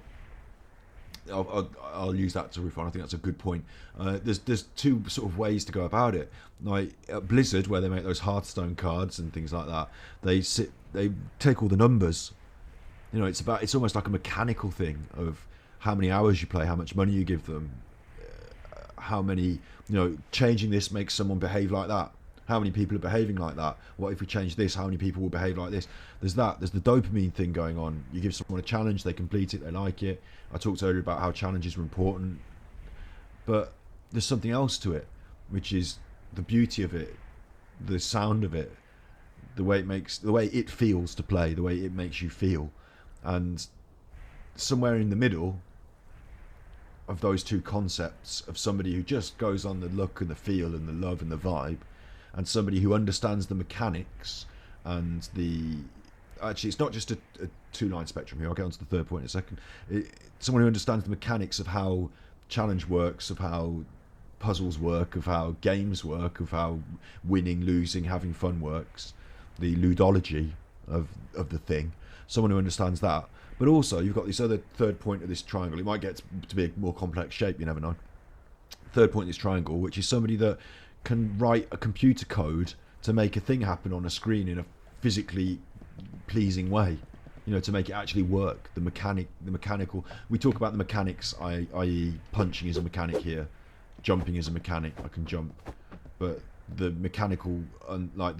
I'll use that to riff on. I think that's a good point. There's two sort of ways to go about it. Like at Blizzard, where they make those Hearthstone cards and things like that, they take all the numbers. You know, it's almost like a mechanical thing of how many hours you play, how much money you give them, how many, you know, changing this makes someone behave like that. How many people are behaving like that? What if we change this? How many people will behave like this? There's the dopamine thing going on. You give someone a challenge, they complete it, they like it. I talked earlier about how challenges are important, but there's something else to it, which is the beauty of it, the sound of it, the way it feels to play, the way it makes you feel. And somewhere in the middle of those two concepts, of somebody who just goes on the look and the feel and the love and the vibe, and somebody who understands the mechanics and actually it's not just a two-line spectrum here, I'll get on to the third point in a second. Someone who understands the mechanics of how challenge works, of how puzzles work, of how games work, of how winning, losing, having fun works, the ludology of the thing. Someone who understands that. But also you've got this other third point of this triangle. It might get to be a more complex shape, you never know. Third point of this triangle, which is somebody that can write a computer code to make a thing happen on a screen in a physically pleasing way, you know, to make it actually work. The mechanical. We talk about the mechanics, i.e. punching is a mechanic here, jumping is a mechanic. I can jump, but the mechanical, like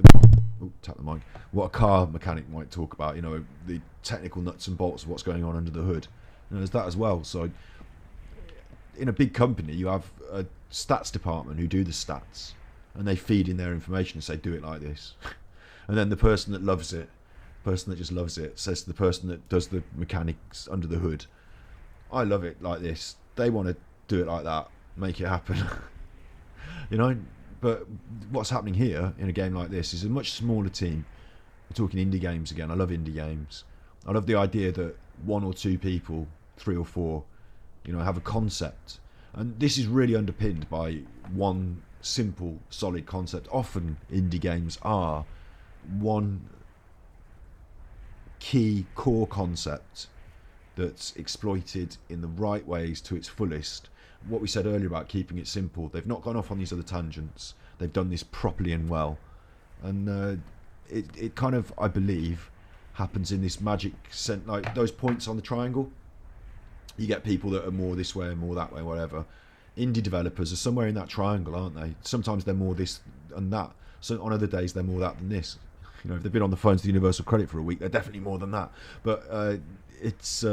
tap the mic. What a car mechanic might talk about, you know, the technical nuts and bolts of what's going on under the hood. And there's that as well. So in a big company, you have a stats department who do the stats, and they feed in their information and say, do it like this. And then the person that loves it, person that just loves it, says to the person that does the mechanics under the hood, I love it like this. They want to do it like that, make it happen. You know, but what's happening here in a game like this is a much smaller team. We're talking indie games again. I love indie games. I love the idea that one or two people, three or four, you know, have a concept. And this is really underpinned by one simple, solid concept. Often indie games are, one key core concept that's exploited in the right ways to its fullest. What we said earlier about keeping it simple, they've not gone off on these other tangents. They've done this properly and well, and it kind of, I believe, happens in this magic sense, like those points on the triangle. You get people that are more this way and more that way, whatever. Indie developers are somewhere in that triangle, aren't they? Sometimes they're more this and that. So on other days they're more that than this. You know, if they've been on the phone to the Universal Credit for a week, they're definitely more than that. But it's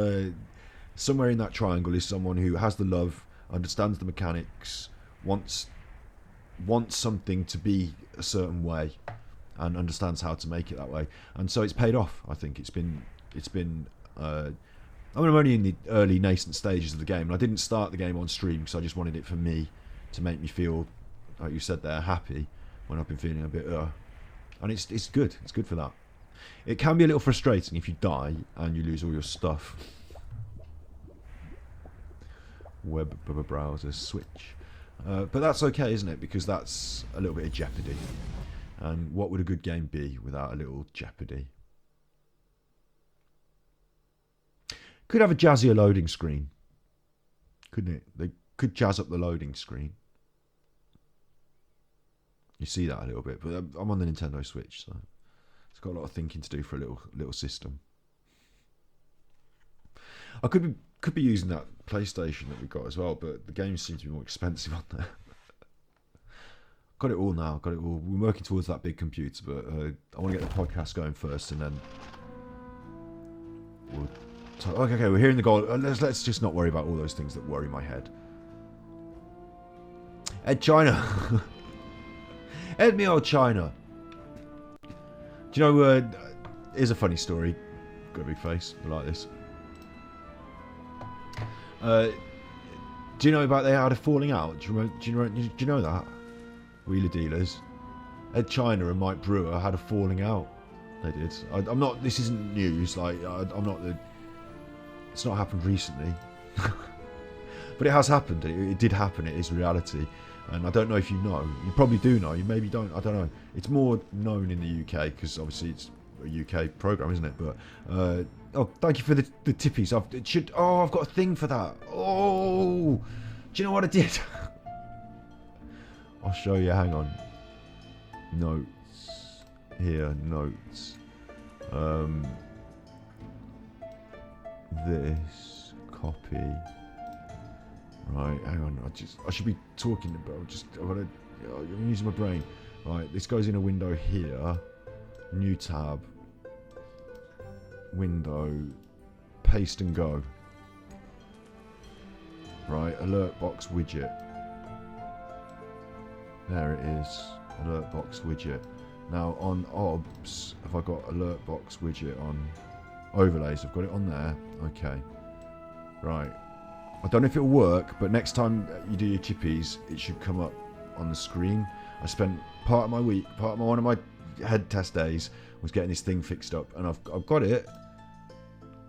somewhere in that triangle is someone who has the love, understands the mechanics, wants something to be a certain way, and understands how to make it that way. And so it's paid off. I think it's been. I mean, I'm only in the early nascent stages of the game, and I didn't start the game on stream because I just wanted it for me to make me feel, like you said there, happy when I've been feeling a bit. And it's good. It's good for that. It can be a little frustrating if you die and you lose all your stuff. Web browser switch. But that's okay, isn't it? Because that's a little bit of jeopardy. And what would a good game be without a little jeopardy? Could have a jazzier loading screen, couldn't it? They could jazz up the loading screen. You see that a little bit, but I'm on the Nintendo Switch, so it's got a lot of thinking to do for a little system. I could be using that PlayStation that we got as well, but the games seem to be more expensive on there. Got it all now. Got it all. We're working towards that big computer, but I want to get the podcast going first, and then we'll. Okay, we're hearing the goal. Let's just not worry about all those things that worry my head. Ed China. Ed me old China. Do you know, here's a funny story. Got a big face. I like this. Do you know about they had a falling out? Do you know that? Wheeler Dealers. Ed China and Mike Brewer had a falling out. They did. I'm not. This isn't news. Like I'm not the. It's not happened recently, but it has happened. It did happen. It is reality, and I don't know if you know. You probably do know. You maybe don't. I don't know. It's more known in the UK because obviously it's a UK program, isn't it? But oh, thank you for the tippies. I've got a thing for that. Oh, do you know what I did? I'll show you. Hang on. Notes here. Notes. This copy. Right, hang on. I should be talking about. I'm using my brain. Right, this goes in a window here. New tab. Window. Paste and go. Right, alert box widget. There it is. Alert box widget. Now on OBS, have I got alert box widget on? Overlays, I've got it on there. Okay. Right. I don't know if it'll work, but next time you do your chippies, it should come up on the screen. I spent part of my week, one of my head test days was getting this thing fixed up, and I've got it.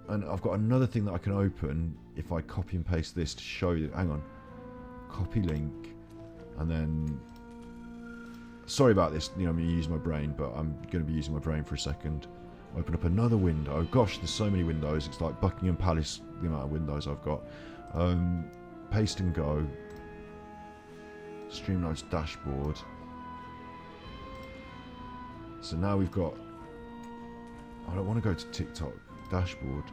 And I've got another thing that I can open if I copy and paste this to show you. Hang on. Copy link. And then... Sorry about this, I'm going to use my brain, but I'm going to be using my brain for a second. Open up another window. Gosh, there's so many windows. It's like Buckingham Palace, the amount of windows I've got. Paste and go. Streamline's dashboard. So now we've got... I don't want to go to TikTok. Dashboard.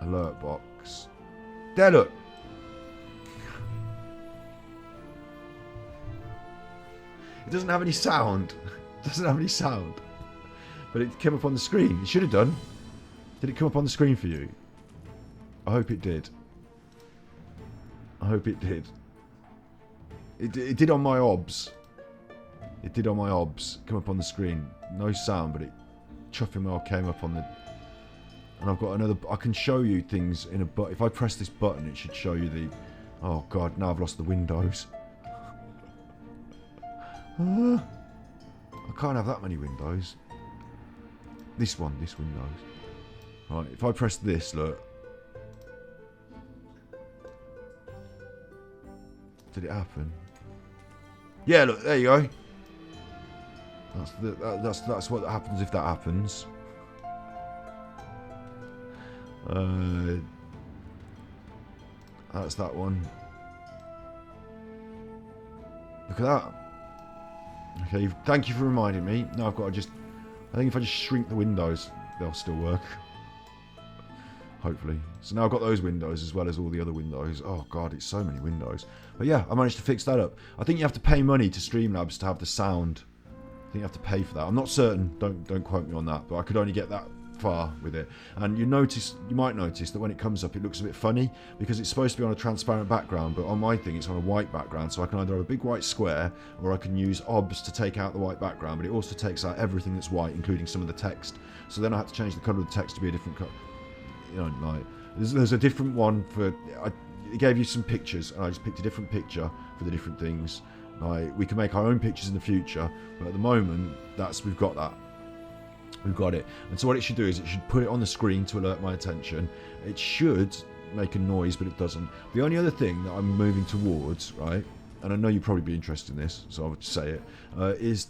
Alert box. There, look! It doesn't have any sound. It doesn't have any sound. But it came up on the screen. It should have done. Did it come up on the screen for you? I hope it did. I hope it did. It did on my OBS. It did on my OBS. Come up on the screen. No sound, but it chuffing well came up on the... And I've got another... I can show you things in a... But if I press this button, it should show you the... Oh, God. Now I've lost the windows. I can't have that many windows. This Windows. Right, if I press this, look. Did it happen? Yeah, look, there you go. That's what happens if that happens. That's that one. Look at that. Okay, thank you for reminding me. Now I've got to just... I think if I just shrink the windows, they'll still work. Hopefully. So now I've got those windows as well as all the other windows. Oh god, it's so many windows. But yeah, I managed to fix that up. I think you have to pay money to Streamlabs to have the sound. I think you have to pay for that. I'm not certain. Don't quote me on that. But I could only get that far with it. And you might notice that when it comes up, it looks a bit funny because it's supposed to be on a transparent background, but on my thing, it's on a white background. So I can either have a big white square, or I can use OBS to take out the white background. But it also takes out everything that's white, including some of the text. So then I have to change the colour of the text to be a different colour. You know, like there's a different one for. It gave you some pictures, and I just picked a different picture for the different things. Like we can make our own pictures in the future, but at the moment, we've got that. We've got it. And so what it should do is it should put it on the screen to alert my attention. It should make a noise, but it doesn't. The only other thing that I'm moving towards, right, and I know you'll probably be interested in this, so I'll just say it, is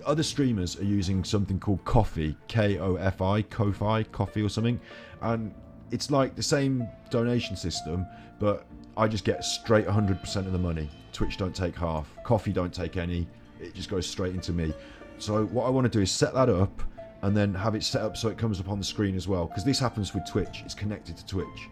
other streamers are using something called Ko-fi, K-O-F-I, Ko-fi or something. And it's like the same donation system, but I just get straight 100% of the money. Twitch don't take half. Ko-fi don't take any. It just goes straight into me. So what I want to do is set that up, and then have it set up so it comes up on the screen as well. Because this happens with Twitch. It's connected to Twitch.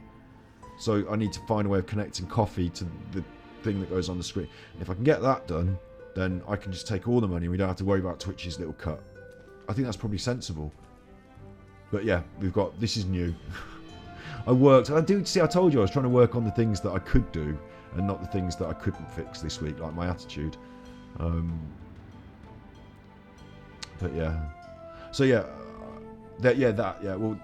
So I need to find a way of connecting Ko-fi to the thing that goes on the screen. And if I can get that done, then I can just take all the money. We don't have to worry about Twitch's little cut. I think that's probably sensible. But yeah, this is new. I told you I was trying to work on the things that I could do and not the things that I couldn't fix this week, like my attitude. But yeah. So yeah, well,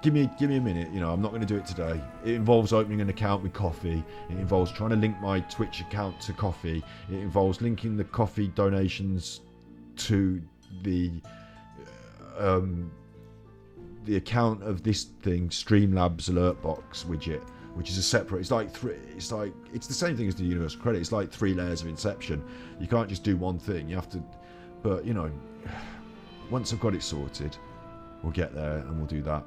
give me a minute. You know, I'm not going to do it today. It involves opening an account with Ko-fi. It involves trying to link my Twitch account to Ko-fi. It involves linking the Ko-fi donations to the account of this thing, Streamlabs alert box widget, which is a separate. It's the same thing as the universal credit. It's like 3 layers of Inception. You can't just do one thing. You have to. But you know. Once I've got it sorted, we'll get there and we'll do that.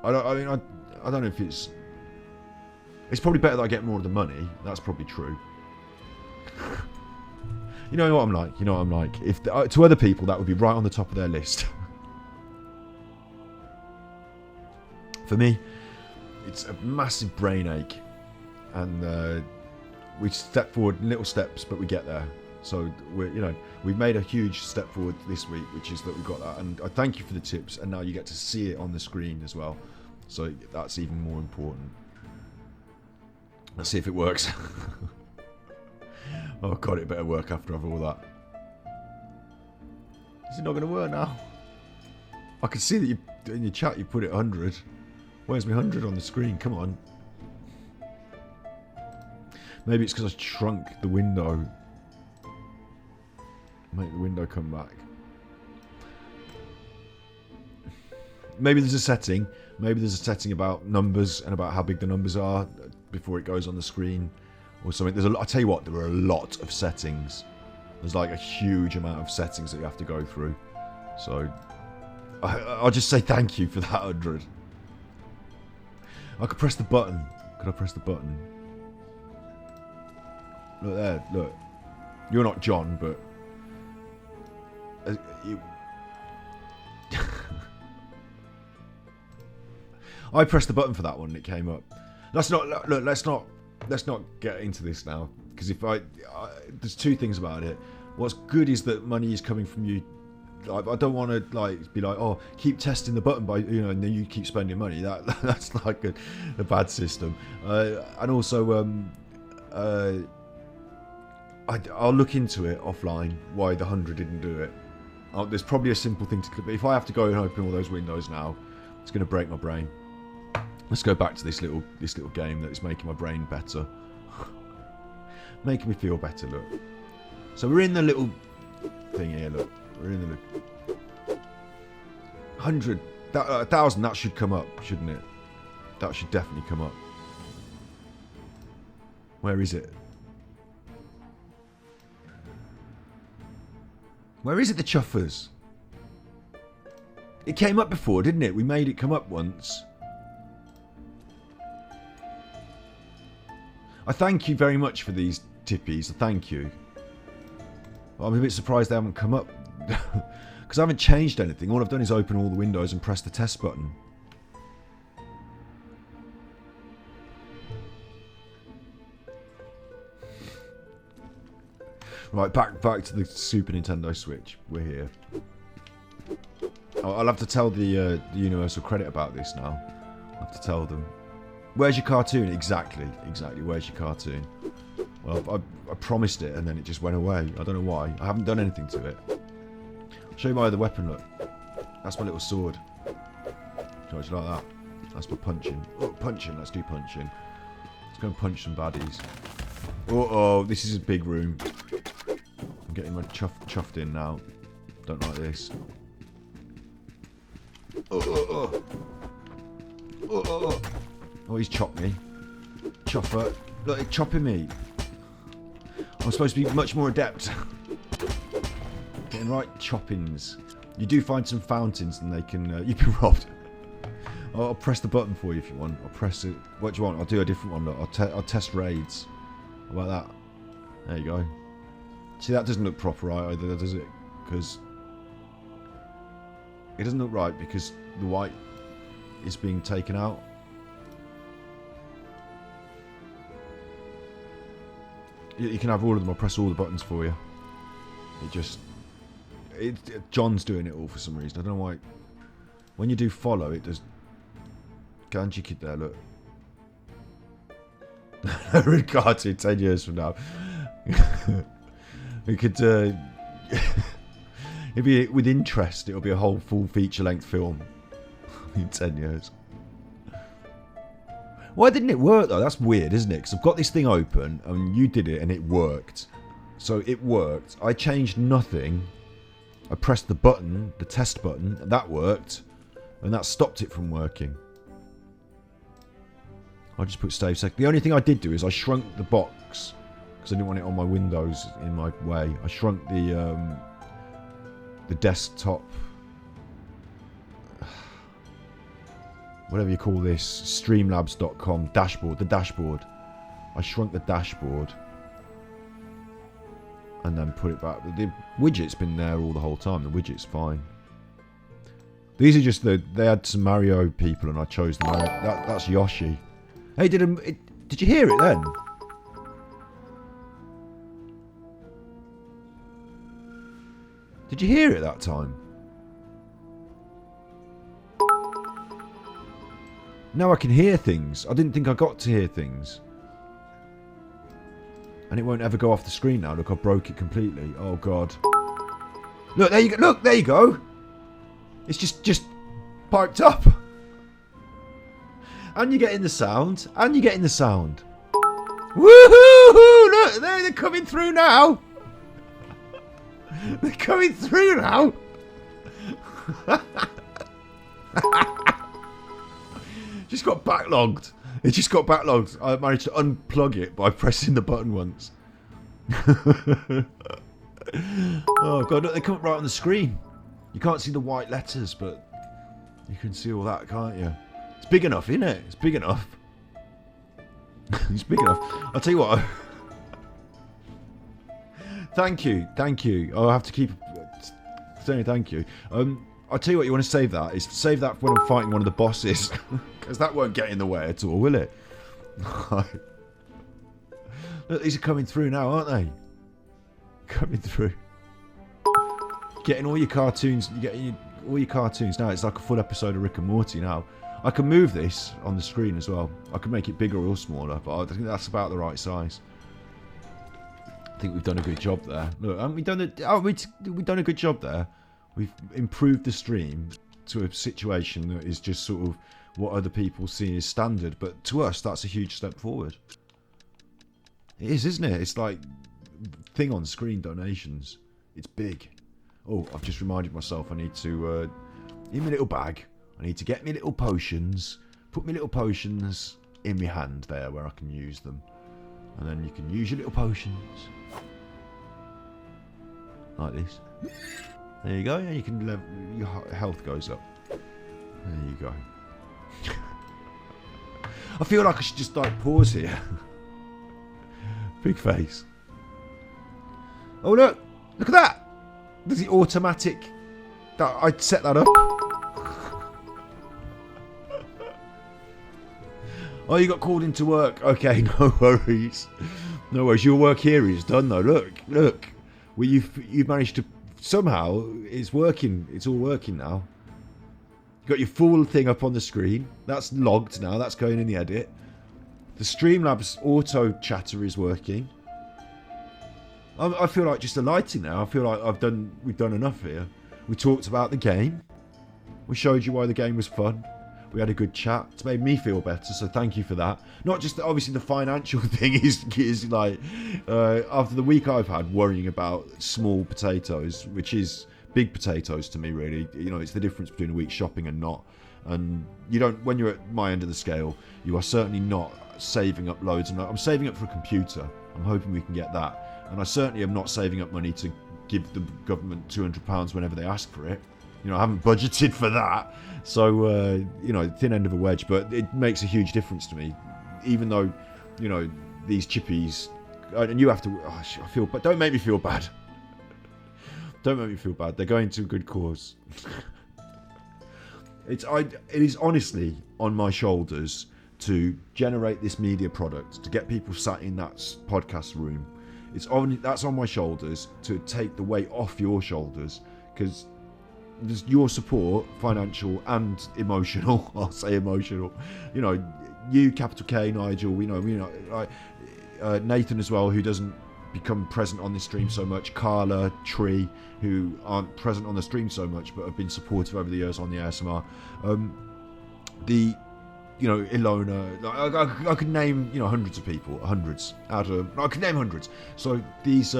I don't know if it's probably better that I get more of the money. That's probably true. You know what I'm like. If to other people that would be right on the top of their list. For me, it's a massive brain ache, and we step forward in little steps, but we get there. So we've made a huge step forward this week, which is that we've got that. And I thank you for the tips, and now you get to see it on the screen as well. So that's even more important. Let's see if it works. Oh god, it better work after all that. Is it not going to work now? I can see that in your chat you put it 100. Where's my 100 on the screen? Come on. Maybe it's because I shrunk the window. Make the window come back. Maybe there's a setting. Maybe there's a setting about numbers and about how big the numbers are before it goes on the screen or something. I'll tell you what, there are a lot of settings. There's like a huge amount of settings that you have to go through. So I'll just say thank you for that 100. I could press the button. Could I press the button? Look there, look. You're not John, but I pressed the button for that one and it came up. Let's not get into this now, because there's 2 things about it. What's good is that money is coming from you. I don't want to be like, oh, keep testing the button and then you keep spending money. That's like a bad system. And also, I'll look into it offline why the 100 didn't do it. There's probably a simple thing to click. But if I have to go and open all those windows now, it's going to break my brain. Let's go back to this little game that is making my brain better, making me feel better. Look, so we're in the little thing here. Look, we're in the 100, 1,000. That should come up, shouldn't it? That should definitely come up. Where is it? Where is it, the chuffers? It came up before, didn't it? We made it come up once. I thank you very much for these tippies. Thank you. I'm a bit surprised they haven't come up. Because I haven't changed anything. All I've done is open all the windows and press the test button. Right, back to the Super Nintendo Switch. We're here. I'll have to tell the Universal Credit about this now. I'll have to tell them. Where's your cartoon? Exactly. Where's your cartoon? Well, I promised it and then it just went away. I don't know why. I haven't done anything to it. I'll show you my other weapon, look. That's my little sword. So it's like that. That's for punching. Oh, punching. Let's do punching. Let's go and punch some baddies. Oh, this is a big room. I'm getting my chuffed in now. Don't like this. Oh, he's chopped me. Chopper. Look, he's chopping me. I'm supposed to be much more adept. Getting right choppings. You do find some fountains and they can... you've been robbed. I'll press the button for you if you want. I'll press it. What do you want? I'll do a different one. Look, I'll test raids. How about that? There you go. See, that doesn't look proper either, does it? Because... it doesn't look right because the white is being taken out. You can have all of them. I'll press all the buttons for you. John's doing it all for some reason. I don't know why. When you do follow, it does. Ganji Kid there, look. Ricardo, 10 years from now. We could. It'd be with interest. It'll be a whole full feature-length film in 10 years. Why didn't it work though? That's weird, isn't it? Because I've got this thing open and you did it and it worked. So it worked. I changed nothing. I pressed the button, the test button, and that worked. And that stopped it from working. I just put save sec. The only thing I did do is I shrunk the box because I didn't want it on my windows in my way. I shrunk the desktop, whatever you call this, streamlabs.com dashboard, the dashboard. I shrunk the dashboard and then put it back. The widget's been there all the whole time. The widget's fine. These are just they had some Mario people and I chose them. That's Yoshi. Hey, did you hear it then? Did you hear it that time? Now I can hear things. I didn't think I got to hear things. And it won't ever go off the screen now. Look, I broke it completely. Oh, God. Look, there you go. Look, there you go. It's just piped up. And you're getting the sound. And you're getting the sound. Woohoo! Look, they're coming through now. They're coming through now. Just got backlogged. It just got backlogged. I managed to unplug it by pressing the button once. Oh God, look, they come up right on the screen. You can't see the white letters, but you can see all that, can't you? It's big enough, isn't it? It's big enough. It's big enough. I'll tell you what. Thank you. I'll have to keep saying thank you. I'll tell you what, you want to save that. Is save that for when I'm fighting one of the bosses. Because that won't get in the way at all, will it? Look, these are coming through now, aren't they? Coming through. Getting all your cartoons. You're getting all your cartoons now. It's like a full episode of Rick and Morty now. I can move this on the screen as well. I can make it bigger or smaller, but I think that's about the right size. I think we've done a good job there. Look, haven't we done it? Oh, we've done a good job there. We've improved the stream to a situation that is just sort of what other people see as standard. But to us, that's a huge step forward. It is, isn't it? It's like thing on screen donations. It's big. Oh, I've just reminded myself I need to in my little bag. I need to get me little potions. Put my little potions in my hand there where I can use them. And then you can use your little potions. like this. There you go. Yeah, you can your health goes up. There you go. I feel like I should just like pause here. Big face. Oh look at that. There's the automatic. That I set that up. Oh, you got called into work. Okay, no worries. No worries. Your work here is done though. Look. Well, you've managed to somehow. It's working. It's all working now. You got your full thing up on the screen. That's logged now. That's going in the edit. The Streamlabs auto chatter is working. I feel like just alighting now. I feel like we've done enough here. We talked about the game. We showed you why the game was fun. We had a good chat. It's made me feel better, so thank you for that. Not just obviously the financial thing is like after the week I've had worrying about small potatoes, which is big potatoes to me really. You know, it's the difference between a week's shopping and not. And you don't, when you're at my end of the scale, you are certainly not saving up loads. And I'm saving up for a computer. I'm hoping we can get that. And I certainly am not saving up money to give the government £200 whenever they ask for it. You know, I haven't budgeted for that. So, you know, thin end of a wedge, but it makes a huge difference to me. Even though, you know, these chippies, and you have to, I feel, but don't make me feel bad. Don't make me feel bad. They're going to a good cause. It is honestly on my shoulders to generate this media product, to get people sat in that podcast room. That's on my shoulders to take the weight off your shoulders, because there's your support, financial and emotional. I'll say emotional. You know, you, capital K, Nigel. We know, like Nathan as well, who doesn't become present on this stream so much. Carla, Tree, who aren't present on the stream so much, but have been supportive over the years on the ASMR. You know, Ilona. I could name, you know, hundreds of people, I could name hundreds. So these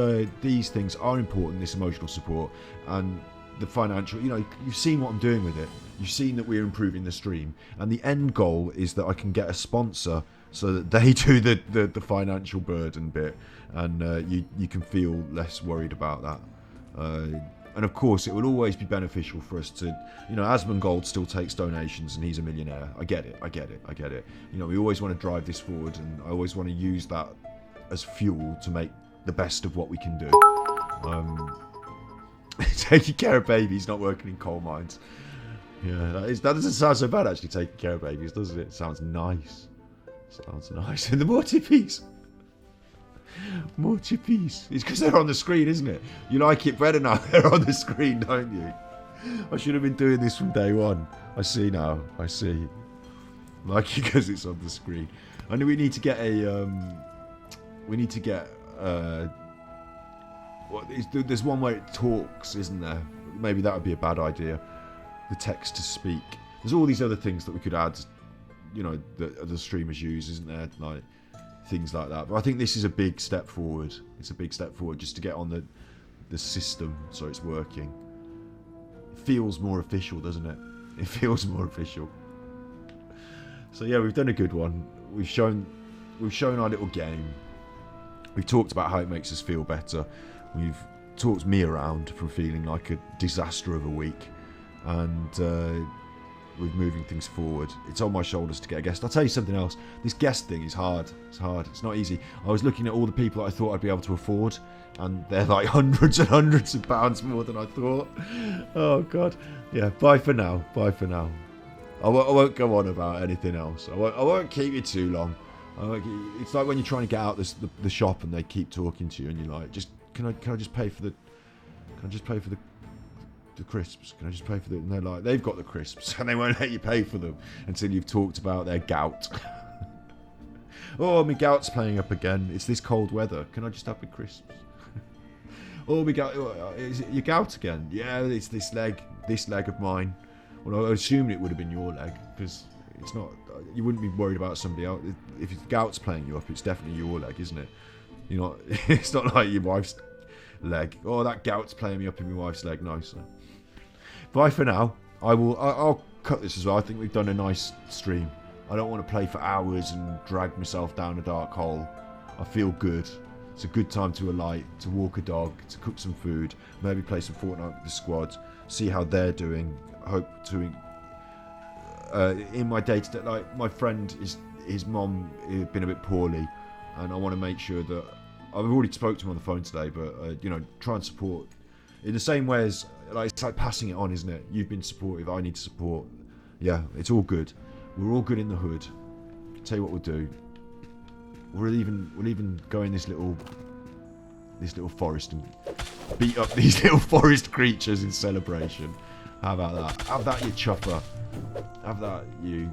things are important. This emotional support and the financial, you know, you've seen what I'm doing with it. You've seen that we're improving the stream, and the end goal is that I can get a sponsor so that they do the financial burden bit, and you can feel less worried about that. And of course, it will always be beneficial for us to, you know, Asmongold still takes donations and he's a millionaire. I get it. You know, we always want to drive this forward, and I always want to use that as fuel to make the best of what we can do. Taking care of babies, not working in coal mines. Yeah, that doesn't sound so bad actually, taking care of babies, does it? It sounds nice. And the more chippies. More chippies. It's because they're on the screen, isn't it? You like it better now they're on the screen, don't you? I should have been doing this from day one. I see now. I like it because it's on the screen. I know we need to get there's one where it talks, isn't there? Maybe that would be a bad idea. The text to speak. There's all these other things that we could add, you know, that other streamers use, isn't there? Like things like that. But I think this is a big step forward. It's a big step forward just to get on the system so it's working. It feels more official, doesn't it? It feels more official. So yeah, we've done a good one. We've shown our little game. We've talked about how it makes us feel better. We've talked me around from feeling like a disaster of a week, and we're moving things forward. It's on my shoulders to get a guest. I'll tell you something else. This guest thing is hard. It's hard. It's not easy. I was looking at all the people that I thought I'd be able to afford, and they're like hundreds and hundreds of pounds more than I thought. Oh God. Yeah. Bye for now. I won't go on about anything else. I won't keep you too long. It's like when you're trying to get out the shop and they keep talking to you, and you're like, can I just pay for the crisps? Can I just pay for the? And they're like, they've got the crisps, and they won't let you pay for them until you've talked about their gout. Oh, my gout's playing up again. It's this cold weather. Can I just have the crisps? Oh, my gout. Is it your gout again? Yeah, it's this leg of mine. Well, I assumed it would have been your leg, because it's not. You wouldn't be worried about somebody else. If your gout's playing you up, it's definitely your leg, isn't it? You're not. It's not like your wife's leg. Oh, that gout's playing me up in my wife's leg. No, so. Bye for now. I'll cut this as well. I think we've done a nice stream. I don't want to play for hours and drag myself down a dark hole. I feel good. It's a good time to alight, to walk a dog, to cook some food, maybe play some Fortnite with the squad, see how they're doing. Hope to in my day-to-day, like my friend, his mom had been a bit poorly, and I want to make sure that I've already spoke to him on the phone today, but you know, try and support in the same way as, like, it's like passing it on, isn't it? You've been supportive, I need to support. Yeah, it's all good. We're all good in the hood. Tell you what we'll do. We'll even go in this little forest and beat up these little forest creatures in celebration. How about that? Have that, you chopper. Have that, you.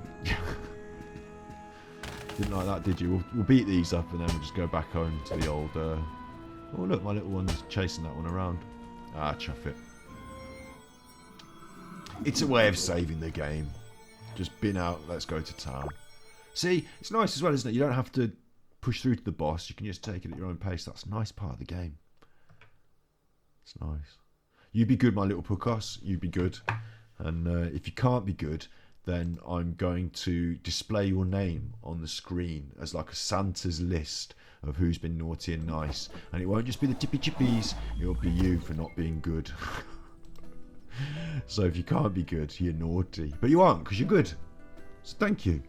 Didn't like that, did you? We'll beat these up and then we'll just go back home to the old. Oh look, my little one's chasing that one around. Ah, chuff it. It's a way of saving the game. Just bin out. Let's go to town. See, it's nice as well, isn't it? You don't have to push through to the boss. You can just take it at your own pace. That's a nice part of the game. It's nice. You be good, my little pucos. You be good. And if you can't be good, then I'm going to display your name on the screen as like a Santa's list of who's been naughty and nice. And it won't just be the tippy chippies. It'll be you for not being good. So if you can't be good, you're naughty. But you aren't, because you're good. So thank you.